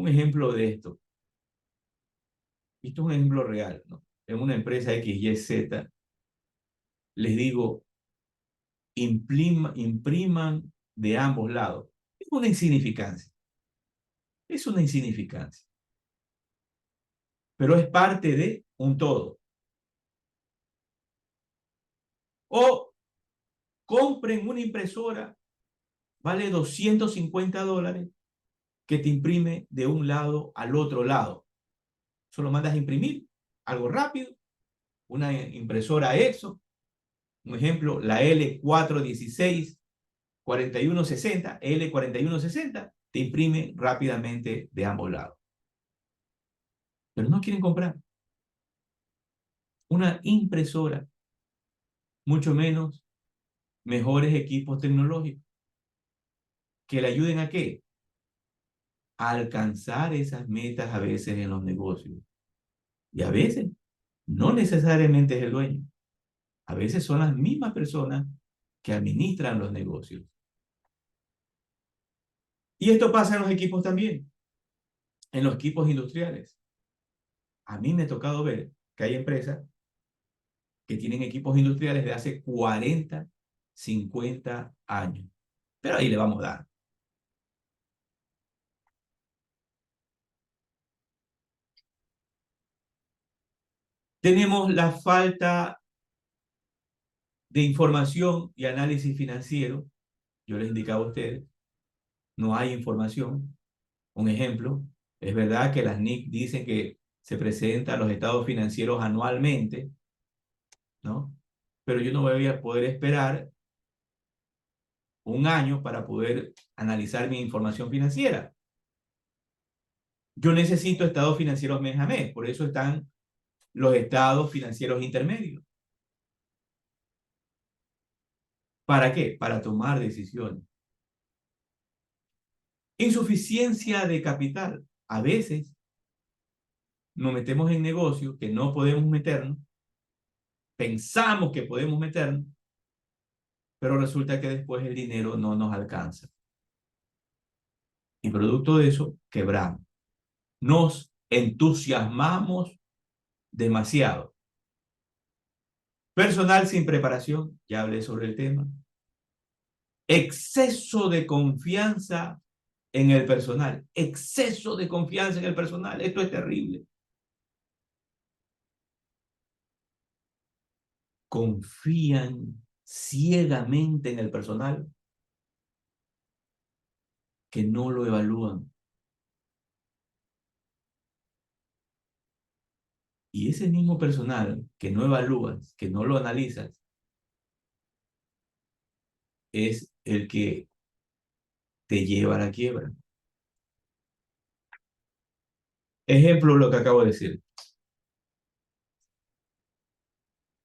ejemplo de esto. Esto es un ejemplo real, ¿no? En una empresa X, Y, Z, les digo, impriman de ambos lados. Es una insignificancia, es una insignificancia, pero es parte de un todo. O compren una impresora, vale $250, que te imprime de un lado al otro lado. Solo mandas a imprimir, algo rápido, una impresora Exxon, un ejemplo, la L416 4160, L4160, te imprime rápidamente de ambos lados. Pero no quieren comprar una impresora, mucho menos mejores equipos tecnológicos que le ayuden a qué? A alcanzar esas metas a veces en los negocios. Y a veces no necesariamente es el dueño. A veces son las mismas personas que administran los negocios. Y esto pasa en los equipos también, en los equipos industriales. A mí me ha tocado ver que hay empresas que tienen equipos industriales de hace 40, 50 años. Pero ahí le vamos a dar. Tenemos la falta de información y análisis financiero. Yo les indicaba a ustedes, no hay información. Un ejemplo, es verdad que las NIC dicen que se presentan los estados financieros anualmente, ¿no? Pero yo no voy a poder esperar un año para poder analizar mi información financiera. Yo necesito estados financieros mes a mes, por eso están los estados financieros intermedios. ¿Para qué? Para tomar decisiones. Insuficiencia de capital. A veces nos metemos en negocios que no podemos meternos, pensamos que podemos meternos, pero resulta que después el dinero no nos alcanza. Y producto de eso, quebramos. Nos entusiasmamos demasiado. Personal sin preparación, ya hablé sobre el tema. Exceso de confianza en el personal. Exceso de confianza en el personal. Esto es terrible. Confían ciegamente en el personal que no lo evalúan. Y ese mismo personal que no evalúas, que no lo analizas, es el que te lleva a la quiebra. Ejemplo, lo que acabo de decir.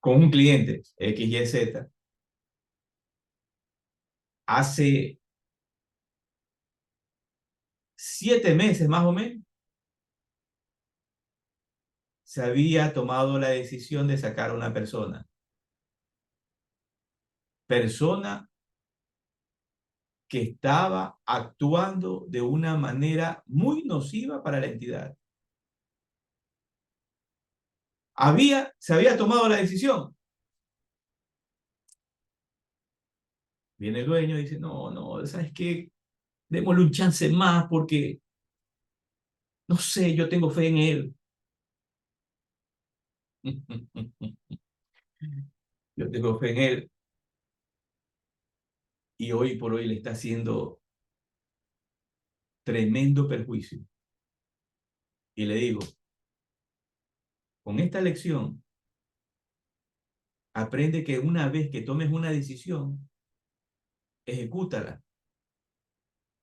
Con un cliente XYZ, hace 7 meses más o menos, se había tomado la decisión de sacar a una persona. Persona que estaba actuando de una manera muy nociva para la entidad. Se había tomado la decisión. Viene el dueño y dice, no, no, ¿sabes qué? Démosle un chance más porque, no sé, yo tengo fe en él. Yo tengo fe en él y hoy por hoy le está haciendo tremendo perjuicio. Y le digo, con esta lección, aprende que una vez que tomes una decisión, ejecútala.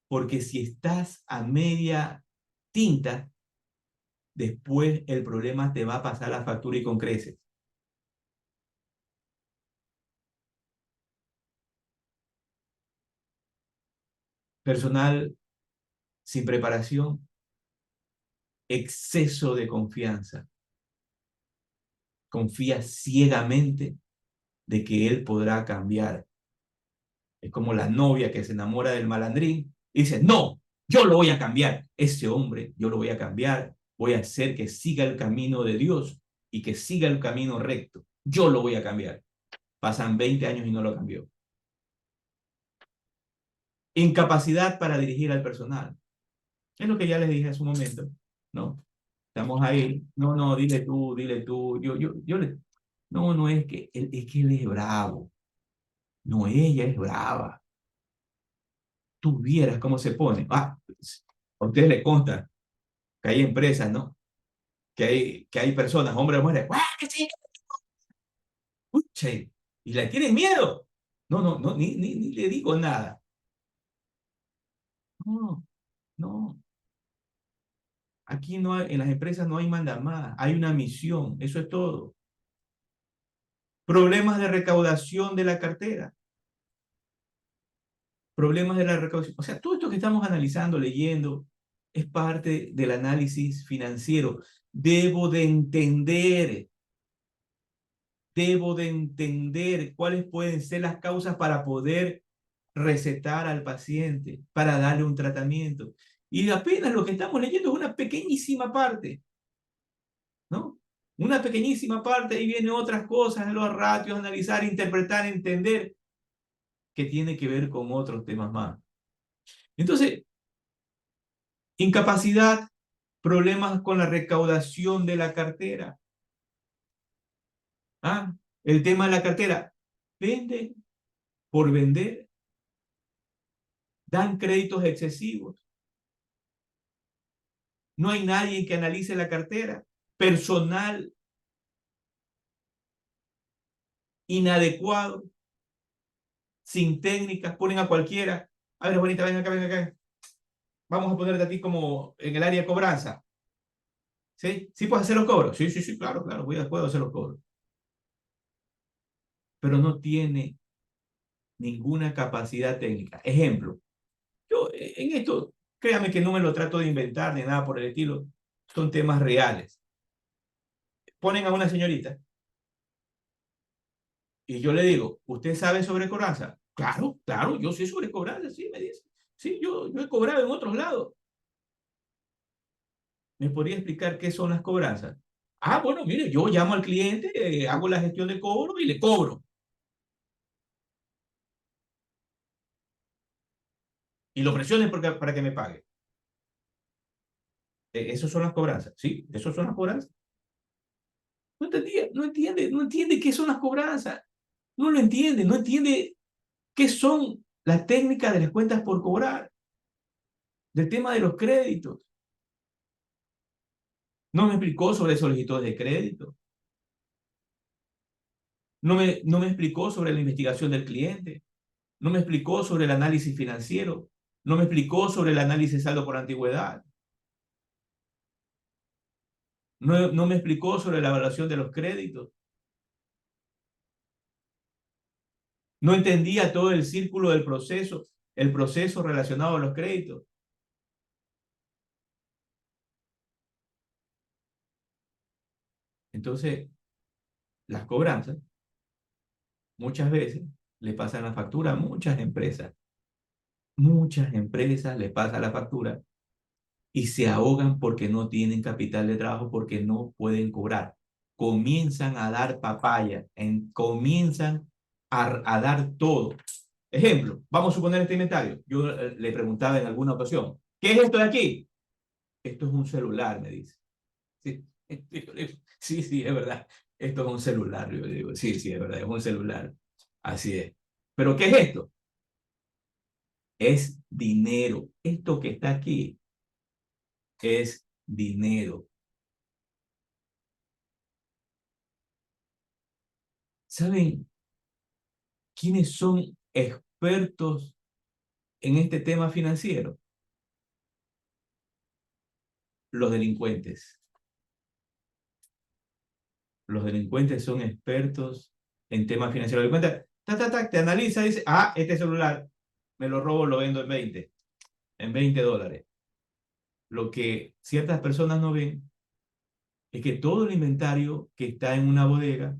Porque si estás a media tinta, después el problema te va a pasar la factura y con creces. Personal sin preparación, exceso de confianza. Confía ciegamente de que él podrá cambiar. Es como la novia que se enamora del malandrín y dice, no, yo lo voy a cambiar. Ese hombre, yo lo voy a cambiar. Voy a hacer que siga el camino de Dios y que siga el camino recto. Yo lo voy a cambiar. Pasan 20 años y no lo cambió. Incapacidad para dirigir al personal. Es lo que ya les dije hace un momento, ¿no? Estamos ahí. No, no, dile tú. No, no es que él es bravo. No, ella es brava. Tú vieras cómo se pone. A ustedes les consta que hay empresas, ¿no? que hay personas, hombres o mujeres, ¡guau, que sí! Uche, y le tienen miedo. No, no, no, ni le digo nada. No, no. Aquí no hay, en las empresas no hay mandamás, hay una misión, eso es todo. Problemas de recaudación de la cartera, problemas de la recaudación. O sea, todo esto que estamos analizando, leyendo, es parte del análisis financiero. Debo de entender cuáles pueden ser las causas para poder recetar al paciente, para darle un tratamiento. Y apenas lo que estamos leyendo es una pequeñísima parte, ¿no? Una pequeñísima parte, ahí vienen otras cosas, los ratios, analizar, interpretar, entender, que tiene que ver con otros temas más. Entonces, incapacidad, problemas con la recaudación de la cartera. ¿Ah? El tema de la cartera, venden por vender, dan créditos excesivos, no hay nadie que analice la cartera, personal inadecuado, sin técnicas, ponen a cualquiera. A ver, bonita, ven acá, ven acá. Vamos a ponerte a ti como en el área de cobranza. ¿Sí? ¿Sí puedes hacer los cobros? Sí, sí, sí, claro, claro, puedo hacer los cobros. Pero no tiene ninguna capacidad técnica. Ejemplo, yo en esto, créame que no me lo trato de inventar ni nada por el estilo, son temas reales. Ponen a una señorita y yo le digo, ¿usted sabe sobre cobranza? Claro, claro, yo sé sobre cobranza, sí, me dice. Sí, yo he cobrado en otros lados. ¿Me podría explicar qué son las cobranzas? Ah, bueno, mire, yo llamo al cliente, hago la gestión de cobro y le cobro. Y lo presionen para que me pague. Esas son las cobranzas, ¿sí? Esas son las cobranzas. No entendía, no entiende qué son las cobranzas. No lo entiende, no entiende qué son las técnicas de las cuentas por cobrar, del tema de los créditos. No me explicó sobre solicitudes de crédito. No me explicó sobre la investigación del cliente. No me explicó sobre el análisis financiero. No me explicó sobre el análisis saldo por antigüedad. No me explicó sobre la evaluación de los créditos. No entendía todo el círculo del proceso, el proceso relacionado a los créditos. Entonces, las cobranzas muchas veces le pasan la factura a muchas empresas. Muchas empresas le pasan la factura y se ahogan porque no tienen capital de trabajo, porque no pueden cobrar. Comienzan a dar papaya, comienzan a dar todo. Ejemplo, vamos a suponer este inventario. Yo le preguntaba en alguna ocasión, ¿qué es esto de aquí? Esto es un celular, me dice. Sí, sí, sí, es verdad. Esto es un celular. Yo digo, sí, sí, es verdad, es un celular. Así es. ¿Pero qué es esto? Es dinero. Esto que está aquí es dinero. ¿Saben quiénes son expertos en este tema financiero? Los delincuentes. Los delincuentes son expertos en temas financieros. El delincuente, te analiza, dice, ah, este celular, me lo robo, lo vendo en $20. Lo que ciertas personas no ven es que todo el inventario que está en una bodega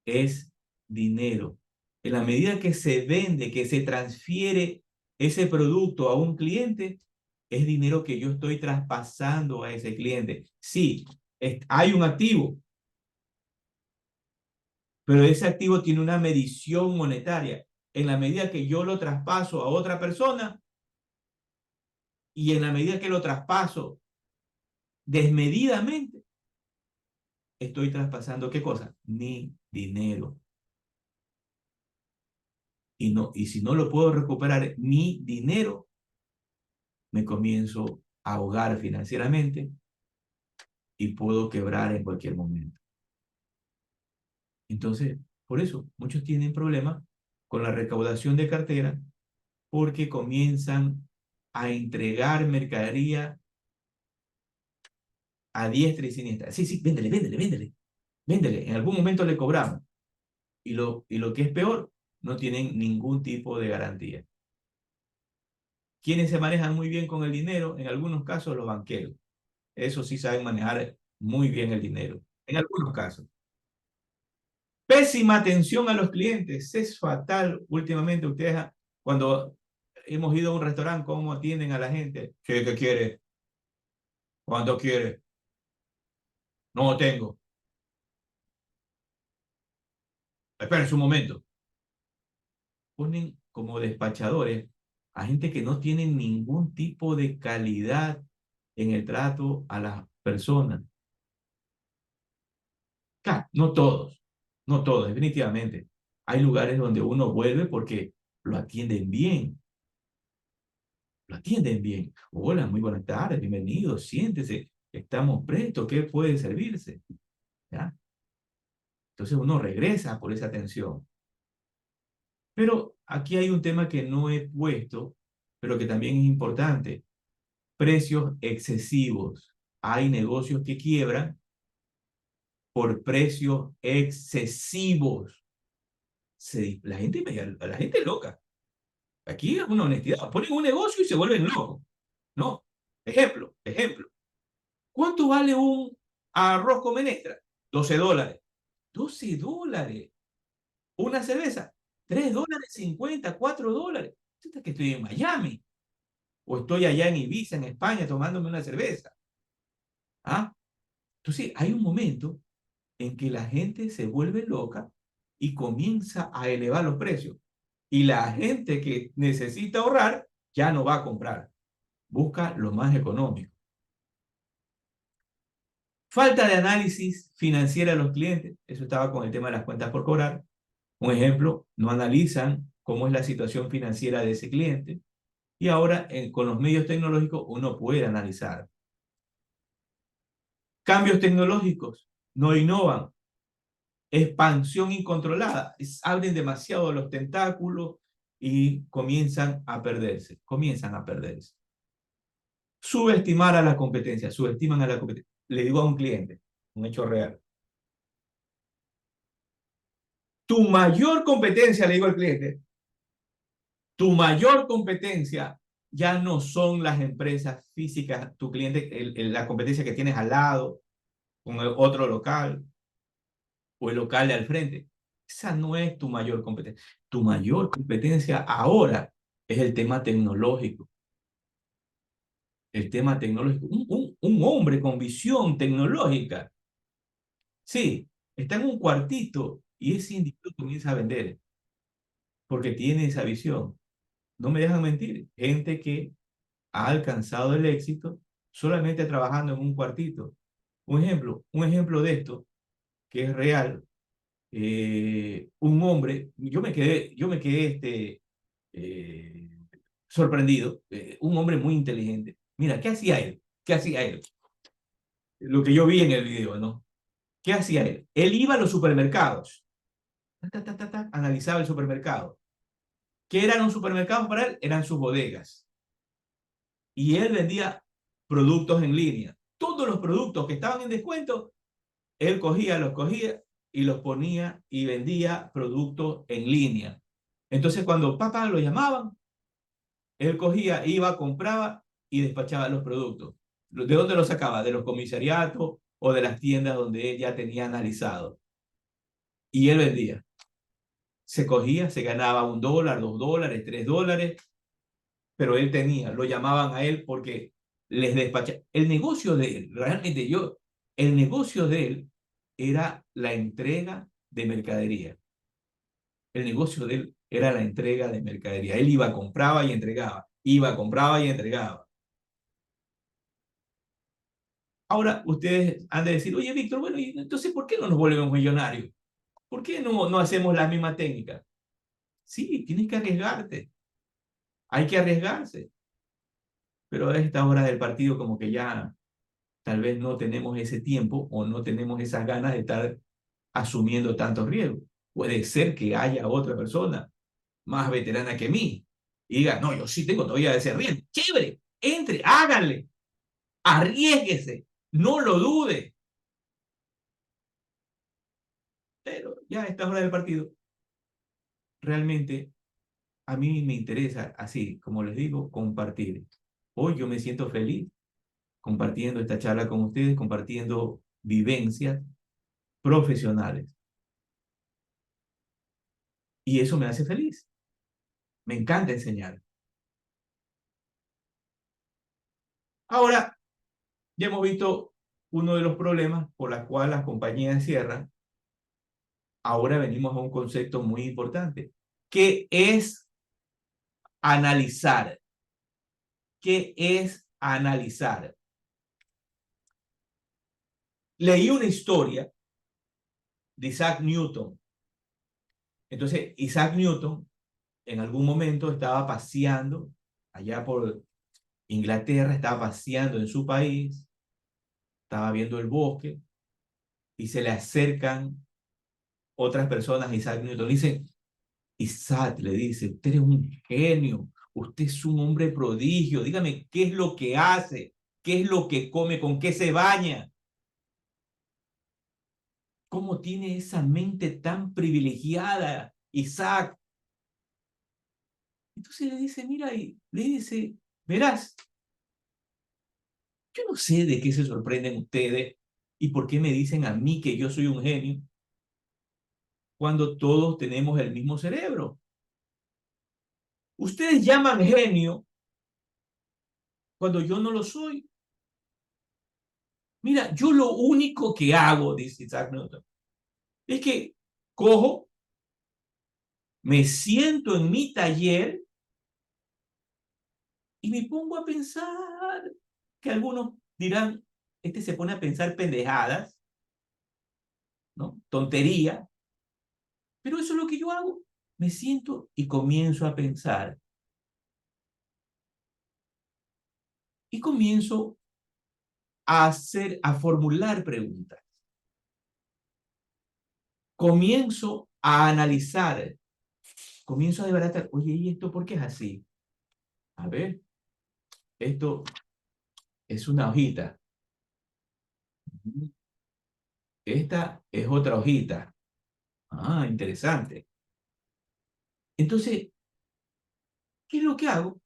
es dinero. En la medida que se vende, que se transfiere ese producto a un cliente, es dinero que yo estoy traspasando a ese cliente. Sí, hay un activo, pero ese activo tiene una medición monetaria. En la medida que yo lo traspaso a otra persona y en la medida que lo traspaso desmedidamente, estoy traspasando ¿qué cosa? Mi dinero. Y si no lo puedo recuperar mi dinero, me comienzo a ahogar financieramente y puedo quebrar en cualquier momento. Entonces, por eso, muchos tienen problemas con la recaudación de cartera porque comienzan a entregar mercadería a diestra y siniestra. Sí, sí, véndele, véndele, véndele, véndele. En algún momento le cobramos. Y lo que es peor, no tienen ningún tipo de garantía. Quienes se manejan muy bien con el dinero, en algunos casos los banqueros. Eso sí saben manejar muy bien el dinero. En algunos casos. Pésima atención a los clientes. Es fatal últimamente. Ustedes, cuando hemos ido a un restaurante, ¿cómo atienden a la gente? ¿Qué quiere? ¿Cuánto quiere? No tengo. Esperen un momento. Ponen como despachadores a gente que no tiene ningún tipo de calidad en el trato a las personas. Claro, no todos, no todos, definitivamente. Hay lugares donde uno vuelve porque lo atienden bien, lo atienden bien. Hola, muy buenas tardes, bienvenido, siéntese, estamos prestos, ¿qué puede servirse? ¿Ya? Entonces uno regresa por esa atención. Pero aquí hay un tema que no he puesto, pero que también es importante. Precios excesivos. Hay negocios que quiebran por precios excesivos. La gente es loca. Aquí es una honestidad. Ponen un negocio y se vuelven locos. ¿No? Ejemplo. ¿Cuánto vale un arroz con menestra? $12. $12. Una cerveza, $3.50, $4. ¿Es que estoy en Miami? O estoy allá en Ibiza, en España, tomándome una cerveza. ¿Ah? Entonces, hay un momento en que la gente se vuelve loca y comienza a elevar los precios. Y la gente que necesita ahorrar ya no va a comprar. Busca lo más económico. Falta de análisis financiera de los clientes. Eso estaba con el tema de las cuentas por cobrar. Un ejemplo, no analizan cómo es la situación financiera de ese cliente. Y ahora, con los medios tecnológicos, uno puede analizar. Cambios tecnológicos, no innovan. Expansión incontrolada, abren demasiado los tentáculos y comienzan a perderse. Subestimar a la competencia, subestiman a la competencia. Le digo a un cliente, un hecho real. Tu mayor competencia, le digo al cliente, tu mayor competencia ya no son las empresas físicas, tu cliente, la competencia que tienes al lado, con el otro local o el local de al frente. Esa no es tu mayor competencia. Tu mayor competencia ahora es el tema tecnológico. El tema tecnológico. Un hombre con visión tecnológica. Sí, está en un cuartito y ese individuo comienza a vender porque tiene esa visión. No me dejan mentir. Gente que ha alcanzado el éxito solamente trabajando en un cuartito. Un ejemplo de esto que es real. Un hombre, yo me quedé eh, sorprendido, un hombre muy inteligente. Mira, ¿qué hacía él? ¿Qué hacía él? Lo que yo vi en el video, ¿no? ¿Qué hacía él? Él iba a los supermercados, analizaba el supermercado. ¿Qué eran los supermercados para él? Eran sus bodegas. Y él vendía productos en línea. Todos los productos que estaban en descuento, él los cogía y los ponía y vendía productos en línea. Entonces, cuando papá lo llamaban, él cogía, iba, compraba y despachaba los productos. ¿De dónde los sacaba? De los comisariatos o de las tiendas donde él ya tenía analizado. Y él vendía. Se cogía, se ganaba $1, $2, $3, pero él tenía, lo llamaban a él porque les despachaba. El negocio de él, realmente el negocio de él era la entrega de mercadería. El negocio de él era la entrega de mercadería. Él iba, compraba y entregaba. Iba, compraba y entregaba. Ahora ustedes han de decir, oye, Víctor, bueno, ¿y entonces por qué no nos volvemos millonarios? ¿Por qué no hacemos la misma técnica? Sí, tienes que arriesgarte. Hay que arriesgarse. Pero a esta hora del partido como que ya tal vez no tenemos ese tiempo o no tenemos esas ganas de estar asumiendo tantos riesgos. Puede ser que haya otra persona más veterana que mí y diga, no, yo sí tengo todavía ese riesgo. Chévere, entre, háganle, arriesguese, no lo dude. Pero ya a esta hora del partido, realmente a mí me interesa, así como les digo, compartir. Hoy yo me siento feliz compartiendo esta charla con ustedes, compartiendo vivencias profesionales. Y eso me hace feliz. Me encanta enseñar. Ahora, ya hemos visto uno de los problemas por los cuales las compañías cierran. Ahora venimos a un concepto muy importante, que es analizar. ¿Qué es analizar? Leí una historia de Isaac Newton. Entonces, Isaac Newton en algún momento estaba paseando allá por Inglaterra, estaba paseando en su país, estaba viendo el bosque y se le acercan otras personas a Isaac Newton. Le dicen, Isaac, le dice, usted es un genio, usted es un hombre prodigio, dígame qué es lo que hace, qué es lo que come, con qué se baña. ¿Cómo tiene esa mente tan privilegiada, Isaac? Entonces le dice, mira, y le dice, verás, yo no sé de qué se sorprenden ustedes y por qué me dicen a mí que yo soy un genio cuando todos tenemos el mismo cerebro. Ustedes llaman genio cuando yo no lo soy. Mira, yo lo único que hago, dice Isaac Newton, es que cojo, me siento en mi taller y me pongo a pensar, que algunos dirán, este se pone a pensar pendejadas, ¿no? Tontería, pero eso es lo que yo hago. Me siento y comienzo a pensar y comienzo a hacer, a formular preguntas. Comienzo a analizar, comienzo a desbaratar, oye, ¿y esto por qué es así? A ver, esto es una hojita. Esta es otra hojita. Ah, interesante. Entonces, ¿qué es lo que hago?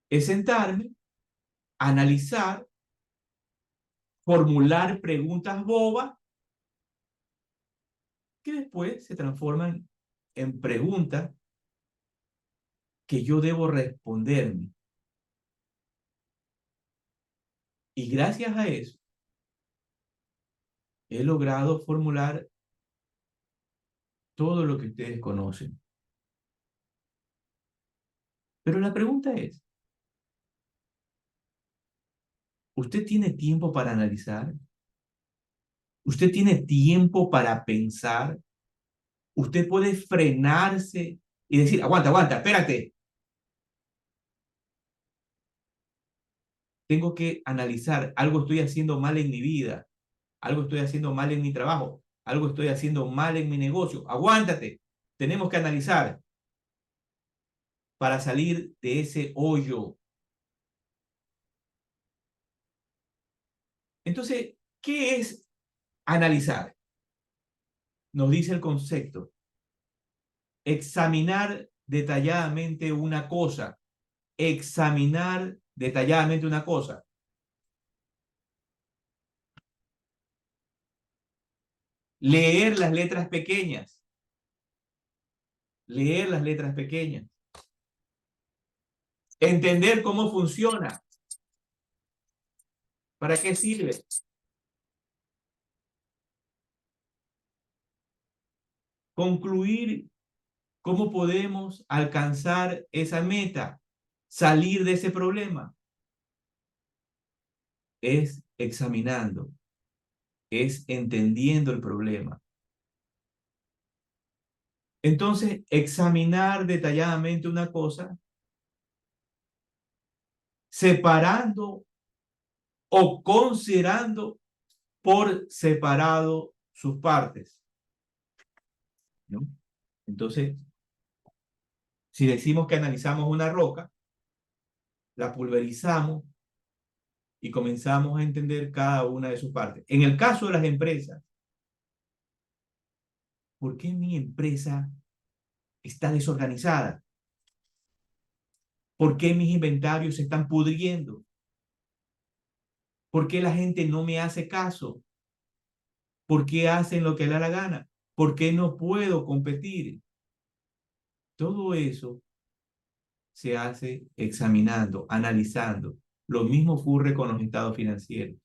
Es sentarme, analizar, formular preguntas bobas que después se transforman en preguntas que yo debo responderme. Y gracias a eso, he logrado formular todo lo que ustedes conocen. Pero la pregunta es, ¿usted tiene tiempo para analizar? ¿Usted tiene tiempo para pensar? ¿Usted puede frenarse y decir, aguanta, aguanta, espérate? Tengo que analizar, algo estoy haciendo mal en mi vida, algo estoy haciendo mal en mi trabajo, algo estoy haciendo mal en mi negocio. Aguántate, tenemos que analizar para salir de ese hoyo. Entonces, ¿qué es analizar? Nos dice el concepto, examinar detalladamente una cosa, examinar detalladamente una cosa. Leer las letras pequeñas, leer las letras pequeñas, entender cómo funciona, para qué sirve, concluir cómo podemos alcanzar esa meta, salir de ese problema, es examinando, es entendiendo el problema. Entonces, examinar detalladamente una cosa, separando o considerando por separado sus partes, ¿no? Entonces, si decimos que analizamos una roca, la pulverizamos y comenzamos a entender cada una de sus partes. En el caso de las empresas, ¿por qué mi empresa está desorganizada? ¿Por qué mis inventarios se están pudriendo? ¿Por qué la gente no me hace caso? ¿Por qué hacen lo que le da la gana? ¿Por qué no puedo competir? Todo eso se hace examinando, analizando. Lo mismo ocurre con los estados financieros.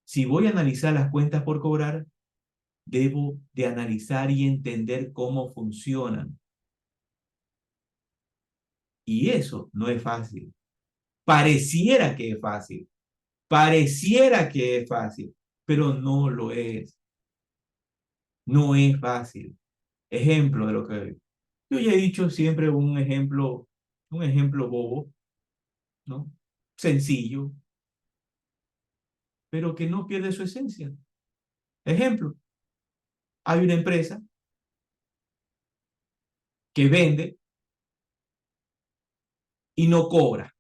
Si voy a analizar las cuentas por cobrar, debo de analizar y entender cómo funcionan. Y eso no es fácil. Pareciera que es fácil. Pareciera que es fácil, pero no lo es. No es fácil. Ejemplo de lo que yo ya he dicho siempre un ejemplo bobo, ¿no? Sencillo, pero que no pierde su esencia. Ejemplo, hay una empresa que vende y no cobra.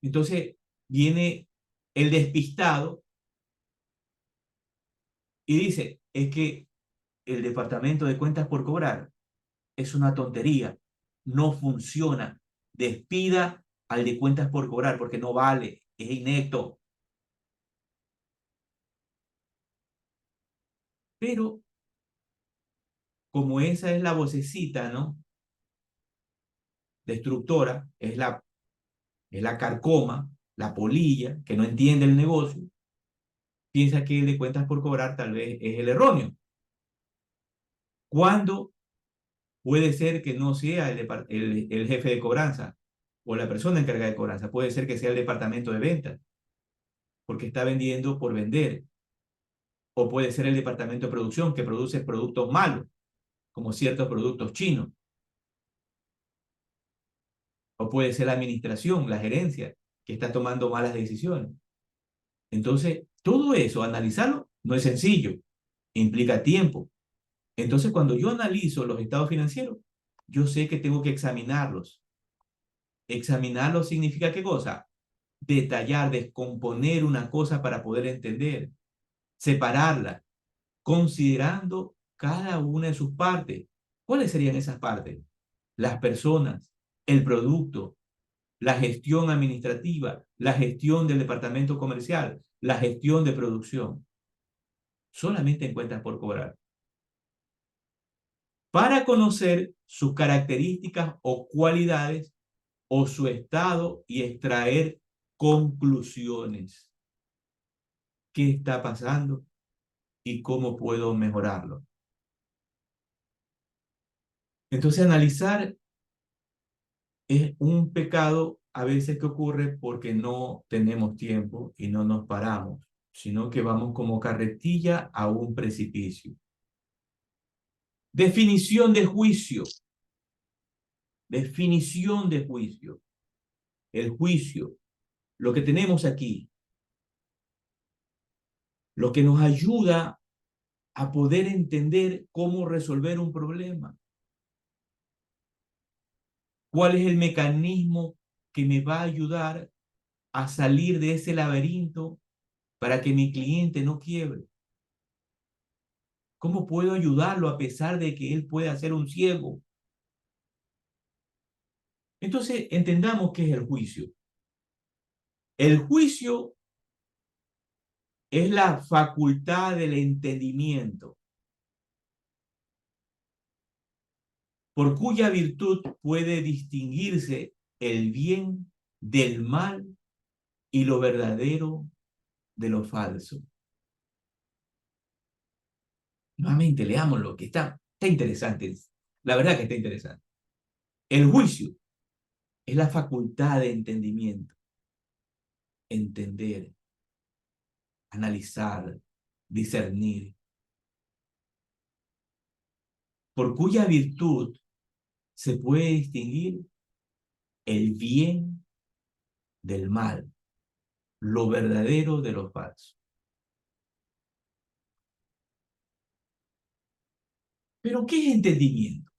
Entonces viene el despistado y dice, es que el departamento de cuentas por cobrar es una tontería, no funciona. Despida al de cuentas por cobrar porque no vale, es inepto. Pero como esa es la vocecita, ¿no? Destructora, es la carcoma, la polilla, que no entiende el negocio, piensa que el de cuentas por cobrar tal vez es el erróneo. Cuando puede ser que no sea el jefe de cobranza o la persona encargada de cobranza, puede ser que sea el departamento de ventas, porque está vendiendo por vender, o puede ser el departamento de producción que produce productos malos, como ciertos productos chinos, o puede ser la administración, la gerencia, que está tomando malas decisiones. Entonces, todo eso, analizarlo, no es sencillo, implica tiempo. Entonces, cuando yo analizo los estados financieros, yo sé que tengo que examinarlos. Examinarlos significa qué cosa? Detallar, descomponer una cosa para poder entender, separarla, considerando cada una de sus partes. ¿Cuáles serían esas partes? Las personas, el producto, la gestión administrativa, la gestión del departamento comercial, la gestión de producción. Solamente en cuentas por cobrar. Para conocer sus características o cualidades o su estado y extraer conclusiones. ¿Qué está pasando y cómo puedo mejorarlo? Entonces, analizar es un pecado a veces que ocurre porque no tenemos tiempo y no nos paramos, sino que vamos como carretilla a un precipicio. Definición de juicio. Definición de juicio. El juicio, lo que tenemos aquí, lo que nos ayuda a poder entender cómo resolver un problema. ¿Cuál es el mecanismo que me va a ayudar a salir de ese laberinto para que mi cliente no quiebre? ¿Cómo puedo ayudarlo a pesar de que él pueda ser un ciego? Entonces, entendamos qué es el juicio. El juicio es la facultad del entendimiento, por cuya virtud puede distinguirse el bien del mal y lo verdadero de lo falso. Nuevamente, leámoslo, que está interesante. La verdad que está interesante. El juicio es la facultad de entendimiento, entender, analizar, discernir, por cuya virtud se puede distinguir el bien del mal, lo verdadero de lo falso. Pero ¿qué es entendimiento?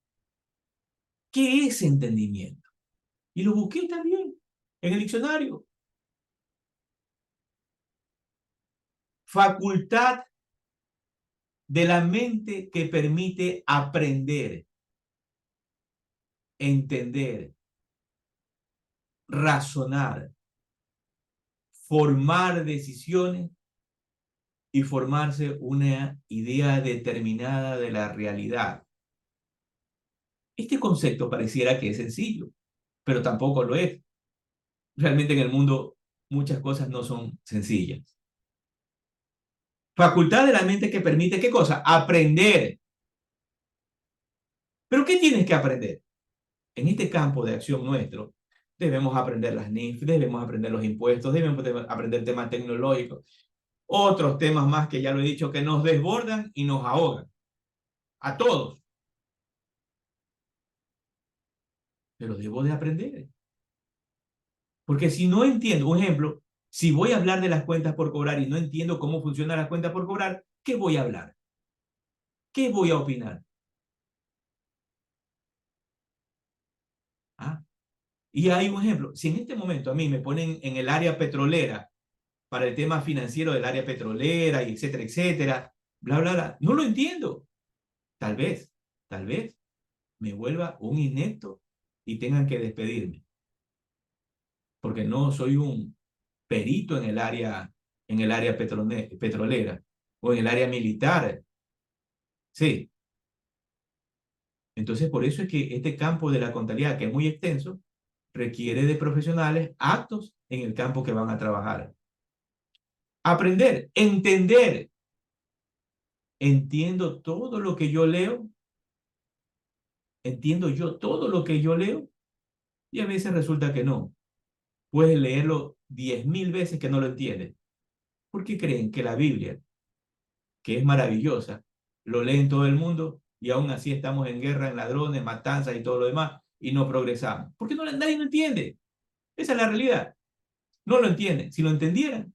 ¿Qué es entendimiento? Y lo busqué también en el diccionario. Facultad de la mente que permite aprender, entender, razonar, formar decisiones y formarse una idea determinada de la realidad. Este concepto pareciera que es sencillo, pero tampoco lo es. Realmente en el mundo muchas cosas no son sencillas. Facultad de la mente que permite, ¿qué cosa? Aprender. ¿Pero qué tienes que aprender? En este campo de acción nuestro, debemos aprender las NIF, debemos aprender los impuestos, debemos aprender temas tecnológicos, otros temas más que ya lo he dicho, que nos desbordan y nos ahogan. A todos. Pero debo de aprender. Porque si no entiendo, un ejemplo, si voy a hablar de las cuentas por cobrar y no entiendo cómo funcionan las cuentas por cobrar, ¿qué voy a hablar? ¿Qué voy a opinar? ¿Ah? Y hay un ejemplo, si en este momento a mí me ponen en el área petrolera para el tema financiero del área petrolera y etcétera, etcétera, bla, bla, bla, no lo entiendo. Tal vez me vuelva un inepto y tengan que despedirme, porque no soy un perito en el área petrolera o en el área militar. Sí, entonces por eso es que este campo de la contabilidad, que es muy extenso, requiere de profesionales aptos en el campo que van a trabajar. Aprender, entender. Entiendo todo lo que yo leo, entiendo yo todo lo que yo leo, y a veces resulta que no. Puedes leerlo 10.000 veces que no lo entiendes. ¿Por qué creen que la Biblia, que es maravillosa, lo lee en todo el mundo y aún así estamos en guerra, en ladrones, matanzas y todo lo demás y no progresamos? Porque no, nadie lo entiende. Esa es la realidad. No lo entienden. Si lo entendieran,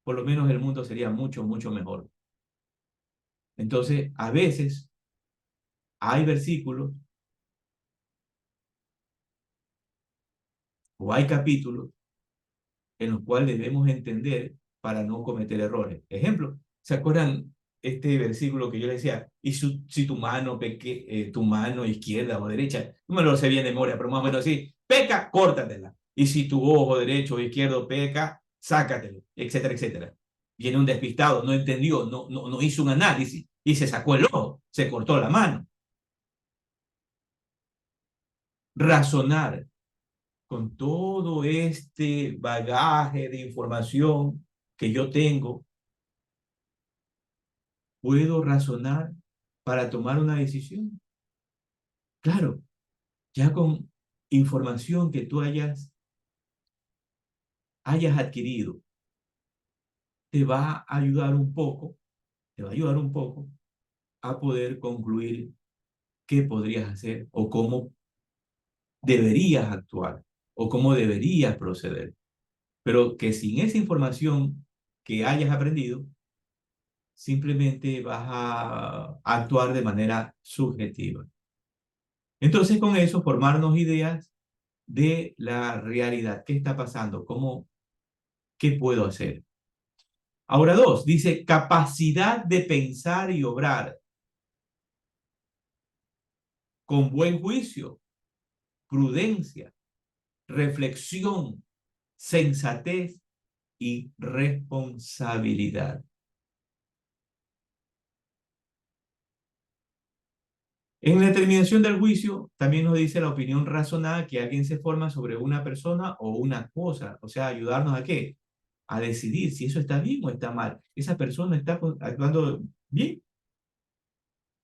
por lo menos el mundo sería mucho, mucho mejor. Entonces, a veces hay versículos o hay capítulos en los cuales debemos entender para no cometer errores. Ejemplo, ¿se acuerdan este versículo que yo les decía? Y si tu mano, tu mano izquierda o derecha, no me lo sé bien de memoria, pero más o menos así, peca, córtatela. Y si tu ojo derecho o izquierdo peca, sácatelo, etcétera, etcétera. Viene un despistado, no entendió, no hizo un análisis y se sacó el ojo, se cortó la mano. Razonar con todo este bagaje de información que yo tengo, puedo razonar para tomar una decisión. Claro, ya con información que tú hayas adquirido, te va a ayudar un poco, te va a ayudar un poco a poder concluir qué podrías hacer o cómo deberías actuar o cómo deberías proceder. Pero que sin esa información que hayas aprendido, simplemente vas a actuar de manera subjetiva. Entonces, con eso, formarnos ideas de la realidad. ¿Qué está pasando? ¿Qué puedo hacer? Ahora dos, dice capacidad de pensar y obrar con buen juicio, prudencia, reflexión, sensatez y responsabilidad. En la determinación del juicio también nos dice la opinión razonada que alguien se forma sobre una persona o una cosa, o sea, ayudarnos a qué, a decidir si eso está bien o está mal. Esa persona está actuando bien,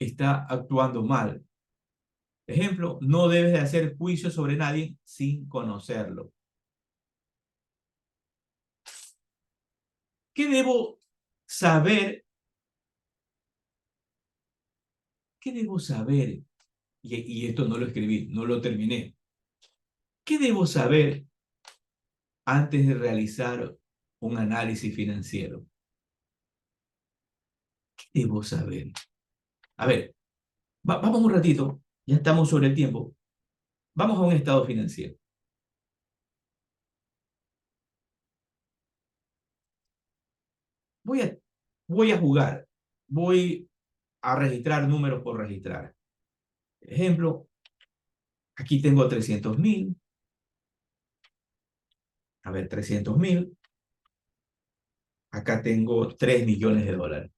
está actuando mal. Ejemplo, no debes de hacer juicio sobre nadie sin conocerlo. ¿Qué debo saber? ¿Qué debo saber? Y esto no lo escribí, no lo terminé. ¿Qué debo saber antes de realizar un análisis financiero? ¿Qué debo saber? A ver, vamos un ratito, ya estamos sobre el tiempo. Vamos a un estado financiero. Voy a, voy a jugar, voy a registrar números por registrar. Ejemplo, aquí tengo 300.000. A ver, 300.000. Acá tengo 3 millones de dólares.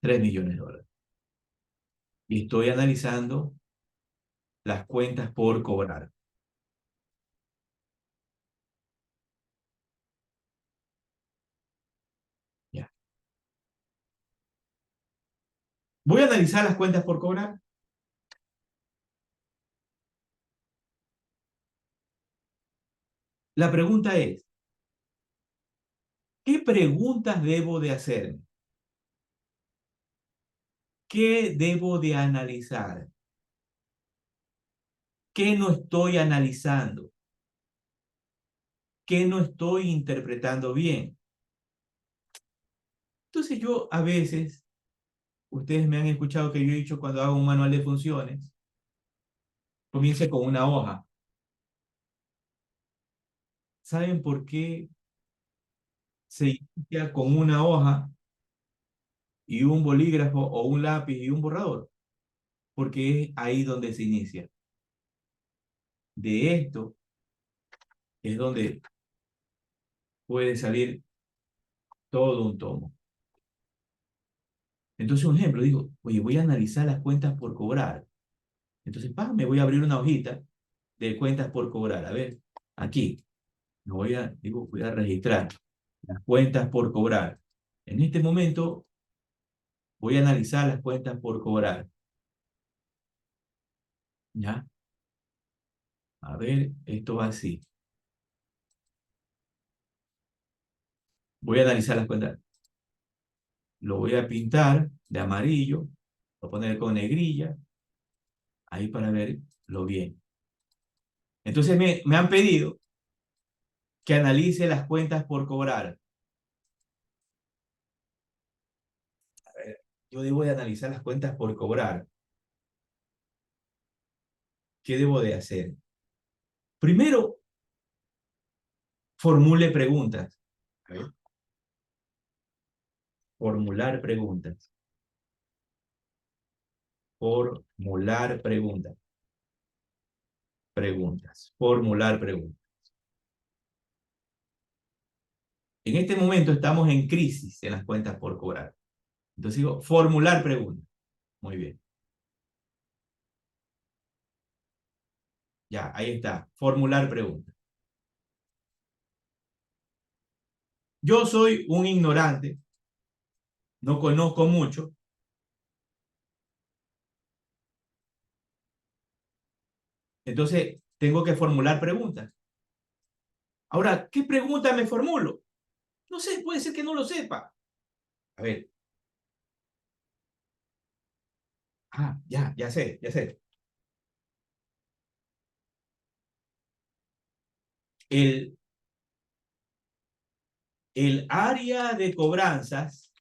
3 millones de dólares. Y estoy analizando las cuentas por cobrar. Ya. Voy a analizar las cuentas por cobrar. La pregunta es, ¿qué preguntas debo de hacerme? ¿Qué debo de analizar? ¿Qué no estoy analizando? ¿Qué no estoy interpretando bien? Entonces yo a veces, ustedes me han escuchado que yo he dicho cuando hago un manual de funciones, comience con una hoja. ¿Saben por qué se inicia con una hoja y un bolígrafo o un lápiz y un borrador? Porque es ahí donde se inicia. De esto es donde puede salir todo un tomo. Entonces, un ejemplo, digo, oye, voy a analizar las cuentas por cobrar. Entonces, me voy a abrir una hojita de cuentas por cobrar. A ver, aquí, voy a registrar las cuentas por cobrar. En este momento, voy a analizar las cuentas por cobrar. ¿Ya? A ver, esto va así. Voy a analizar las cuentas. Lo voy a pintar de amarillo. Lo voy a poner con negrilla. Ahí para verlo bien. Entonces me han pedido que analice las cuentas por cobrar. A ver, yo debo de analizar las cuentas por cobrar. ¿Qué debo de hacer? Primero, formule preguntas. A ver, formular preguntas. Formular preguntas. Preguntas. Formular preguntas. En este momento estamos en crisis en las cuentas por cobrar. Entonces digo, formular preguntas. Muy bien. Ya, ahí está. Formular preguntas. Yo soy un ignorante, no conozco mucho, entonces tengo que formular preguntas. Ahora, ¿qué pregunta me formulo? No sé, puede ser que no lo sepa. A ver, ya sé, ya sé. El, el área de cobranzas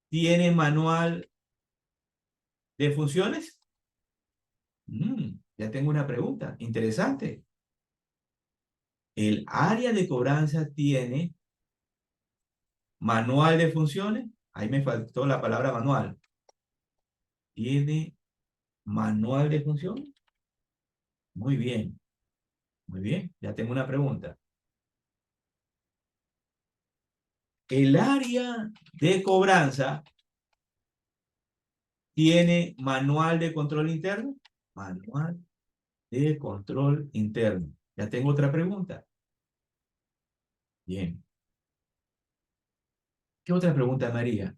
tiene manual de funciones. Ya tengo una pregunta interesante. El área de cobranza tiene manual de funciones. Ahí me faltó la palabra manual. ¿Tiene manual de funciones? Muy bien, muy bien. Ya tengo una pregunta. El área de cobranza tiene manual de control interno. Manual de control interno. Ya tengo otra pregunta. Bien. ¿Qué otra pregunta, María?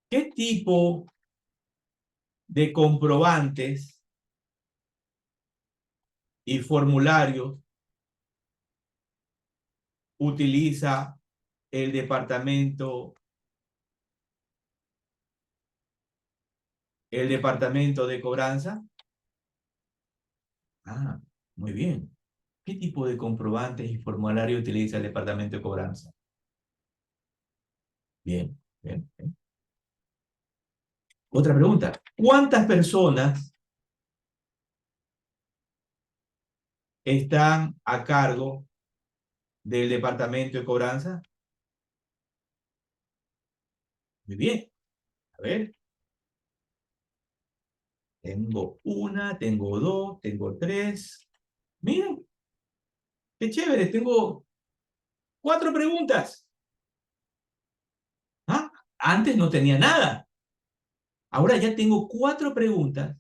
¿Qué tipo de comprobantes y formularios utiliza el departamento El departamento de cobranza. Ah, muy bien. ¿Qué tipo de comprobantes y formulario utiliza el departamento de cobranza? Bien, bien, bien. Otra pregunta. ¿Cuántas personas están a cargo del departamento de cobranza? Muy bien. A ver, tengo una, tengo dos, tengo tres. Miren, qué chévere, tengo cuatro preguntas. ¿Ah? Antes no tenía nada. Ahora ya tengo cuatro preguntas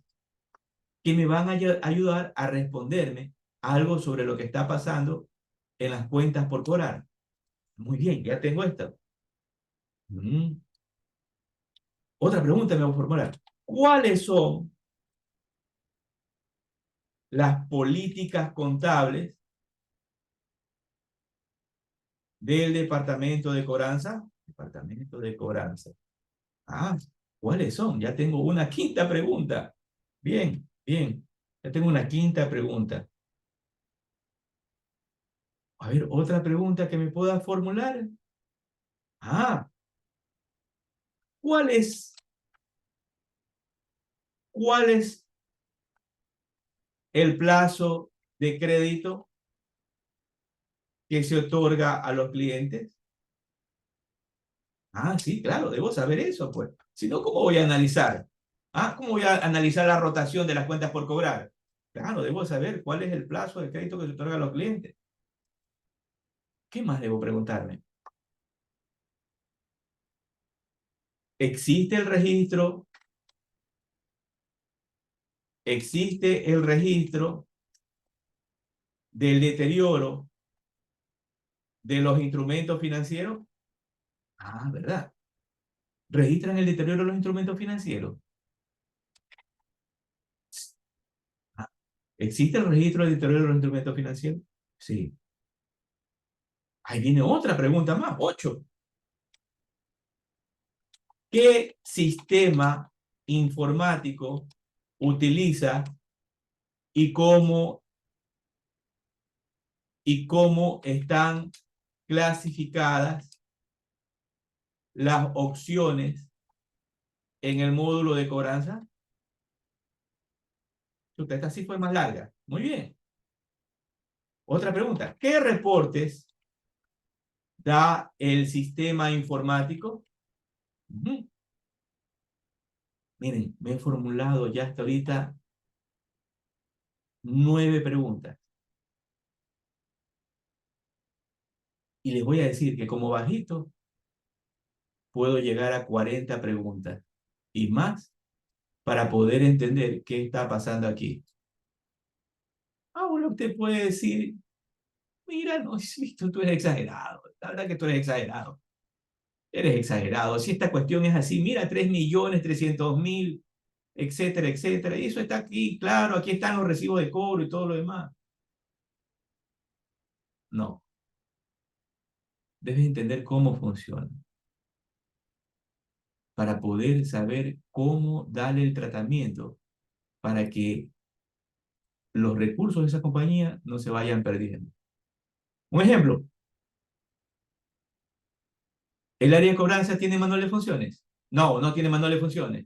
que me van a ayudar a responderme algo sobre lo que está pasando en las cuentas por cobrar. Muy bien, ya tengo esto. Mm. Otra pregunta me voy a formular. ¿Cuáles son las políticas contables del departamento de cobranza? Departamento de cobranza. Ah, ¿cuáles son? Ya tengo una quinta pregunta. Bien, bien. Ya tengo una quinta pregunta. A ver, otra pregunta que me pueda formular. Ah, ¿cuál es, cuál es el plazo de crédito que se otorga a los clientes? Ah, sí, claro, debo saber eso, pues. Si no, ¿cómo voy a analizar? Ah, ¿cómo voy a analizar la rotación de las cuentas por cobrar? Claro, debo saber cuál es el plazo de crédito que se otorga a los clientes. ¿Qué más debo preguntarme? ¿Existe el registro? ¿Existe el registro del deterioro de los instrumentos financieros? Ah, ¿verdad? ¿Registran el deterioro de los instrumentos financieros? Ah, ¿existe el registro del deterioro de los instrumentos financieros? Sí. Ahí viene otra pregunta más, 8. ¿Qué sistema informático utiliza y cómo están clasificadas las opciones en el módulo de cobranza? Esta sí fue más larga. Muy bien. Otra pregunta. ¿Qué reportes da el sistema informático? Ujú. Miren, me he formulado ya hasta ahorita 9 preguntas. Y les voy a decir que como bajito puedo llegar a 40 preguntas y más para poder entender qué está pasando aquí. Ahora usted puede decir, mira, no, sí, tú eres exagerado. La verdad que tú eres exagerado. Eres exagerado. Si esta cuestión es así, mira, 3.300.000, etcétera, etcétera. Y eso está aquí, claro, aquí están los recibos de cobro y todo lo demás. No, debes entender cómo funciona para poder saber cómo darle el tratamiento para que los recursos de esa compañía no se vayan perdiendo. Un ejemplo, ¿el área de cobranza tiene manual de funciones? No, no tiene manual de funciones.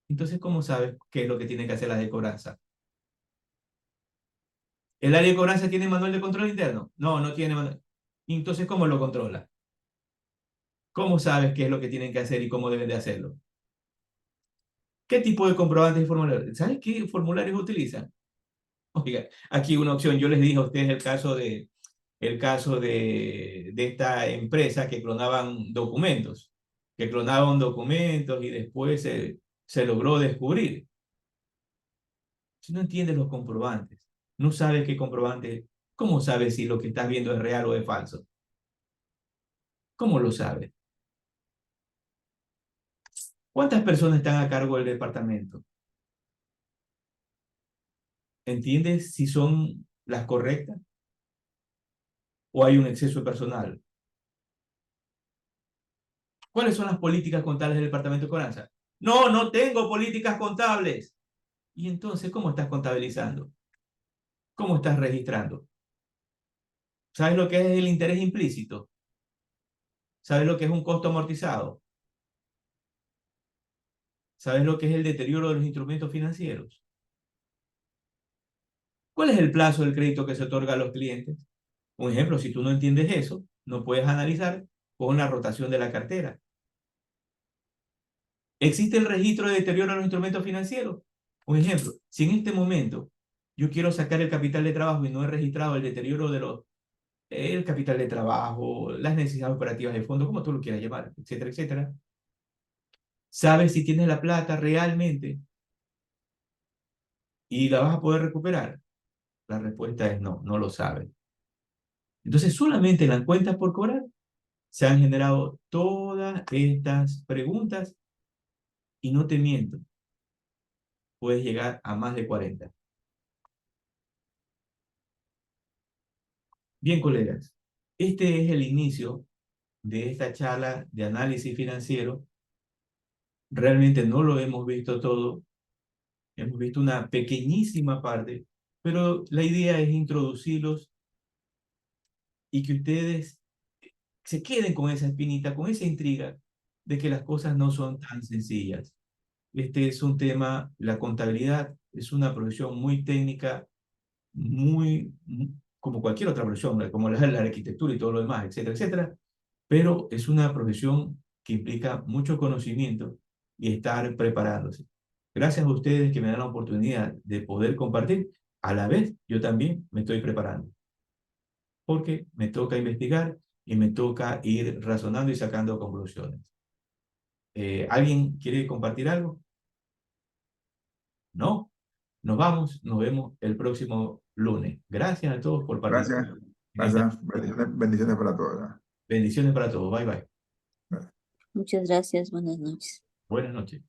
Entonces, ¿cómo sabes qué es lo que tiene que hacer la de cobranza? ¿El área de cobranza tiene manual de control interno? No, no tiene manual. Entonces, ¿cómo lo controla? ¿Cómo sabes qué es lo que tienen que hacer y cómo deben de hacerlo? ¿Qué tipo de comprobantes y formularios? ¿Sabes qué formularios utilizan? Oiga, aquí una opción. Yo les dije a ustedes el caso de esta empresa que clonaban documentos y después se logró descubrir. Si no entiendes los comprobantes, no sabes qué comprobante, ¿cómo sabes si lo que estás viendo es real o es falso? ¿Cómo lo sabes? ¿Cuántas personas están a cargo del departamento? ¿Entiendes si son las correctas o hay un exceso de personal? ¿Cuáles son las políticas contables del departamento de cobranza? No, no tengo políticas contables. Y entonces, ¿cómo estás contabilizando? ¿Cómo estás registrando? ¿Sabes lo que es el interés implícito? ¿Sabes lo que es un costo amortizado? ¿Sabes lo que es el deterioro de los instrumentos financieros? ¿Cuál es el plazo del crédito que se otorga a los clientes? Un ejemplo, si tú no entiendes eso, no puedes analizar con la rotación de la cartera. ¿Existe el registro de deterioro de los instrumentos financieros? Un ejemplo, si en este momento yo quiero sacar el capital de trabajo y no he registrado el deterioro de el capital de trabajo, las necesidades operativas de fondo, como tú lo quieras llamar, etcétera, etcétera, ¿sabes si tienes la plata realmente y la vas a poder recuperar? La respuesta es no, no lo sabes. Entonces, solamente en las cuentas por cobrar se han generado todas estas preguntas y no te miento, puedes llegar a más de 40. Bien, colegas, este es el inicio de esta charla de análisis financiero. Realmente no lo hemos visto todo, hemos visto una pequeñísima parte, pero la idea es introducirlos y que ustedes se queden con esa espinita, con esa intriga de que las cosas no son tan sencillas. Este es un tema, la contabilidad es una profesión muy técnica, como cualquier otra profesión, como la arquitectura y todo lo demás, etcétera, etcétera, pero es una profesión que implica mucho conocimiento y estar preparándose. Gracias a ustedes que me dan la oportunidad de poder compartir, a la vez yo también me estoy preparando, porque me toca investigar y me toca ir razonando y sacando conclusiones. ¿Alguien quiere compartir algo? ¿No? Nos vamos, nos vemos el próximo lunes. Gracias a todos por participar Gracias. en esta. Gracias. Bendiciones, bendiciones para todos. Bendiciones para todos. Bye bye. ¿No? Muchas gracias, buenas noches. Buenas noches.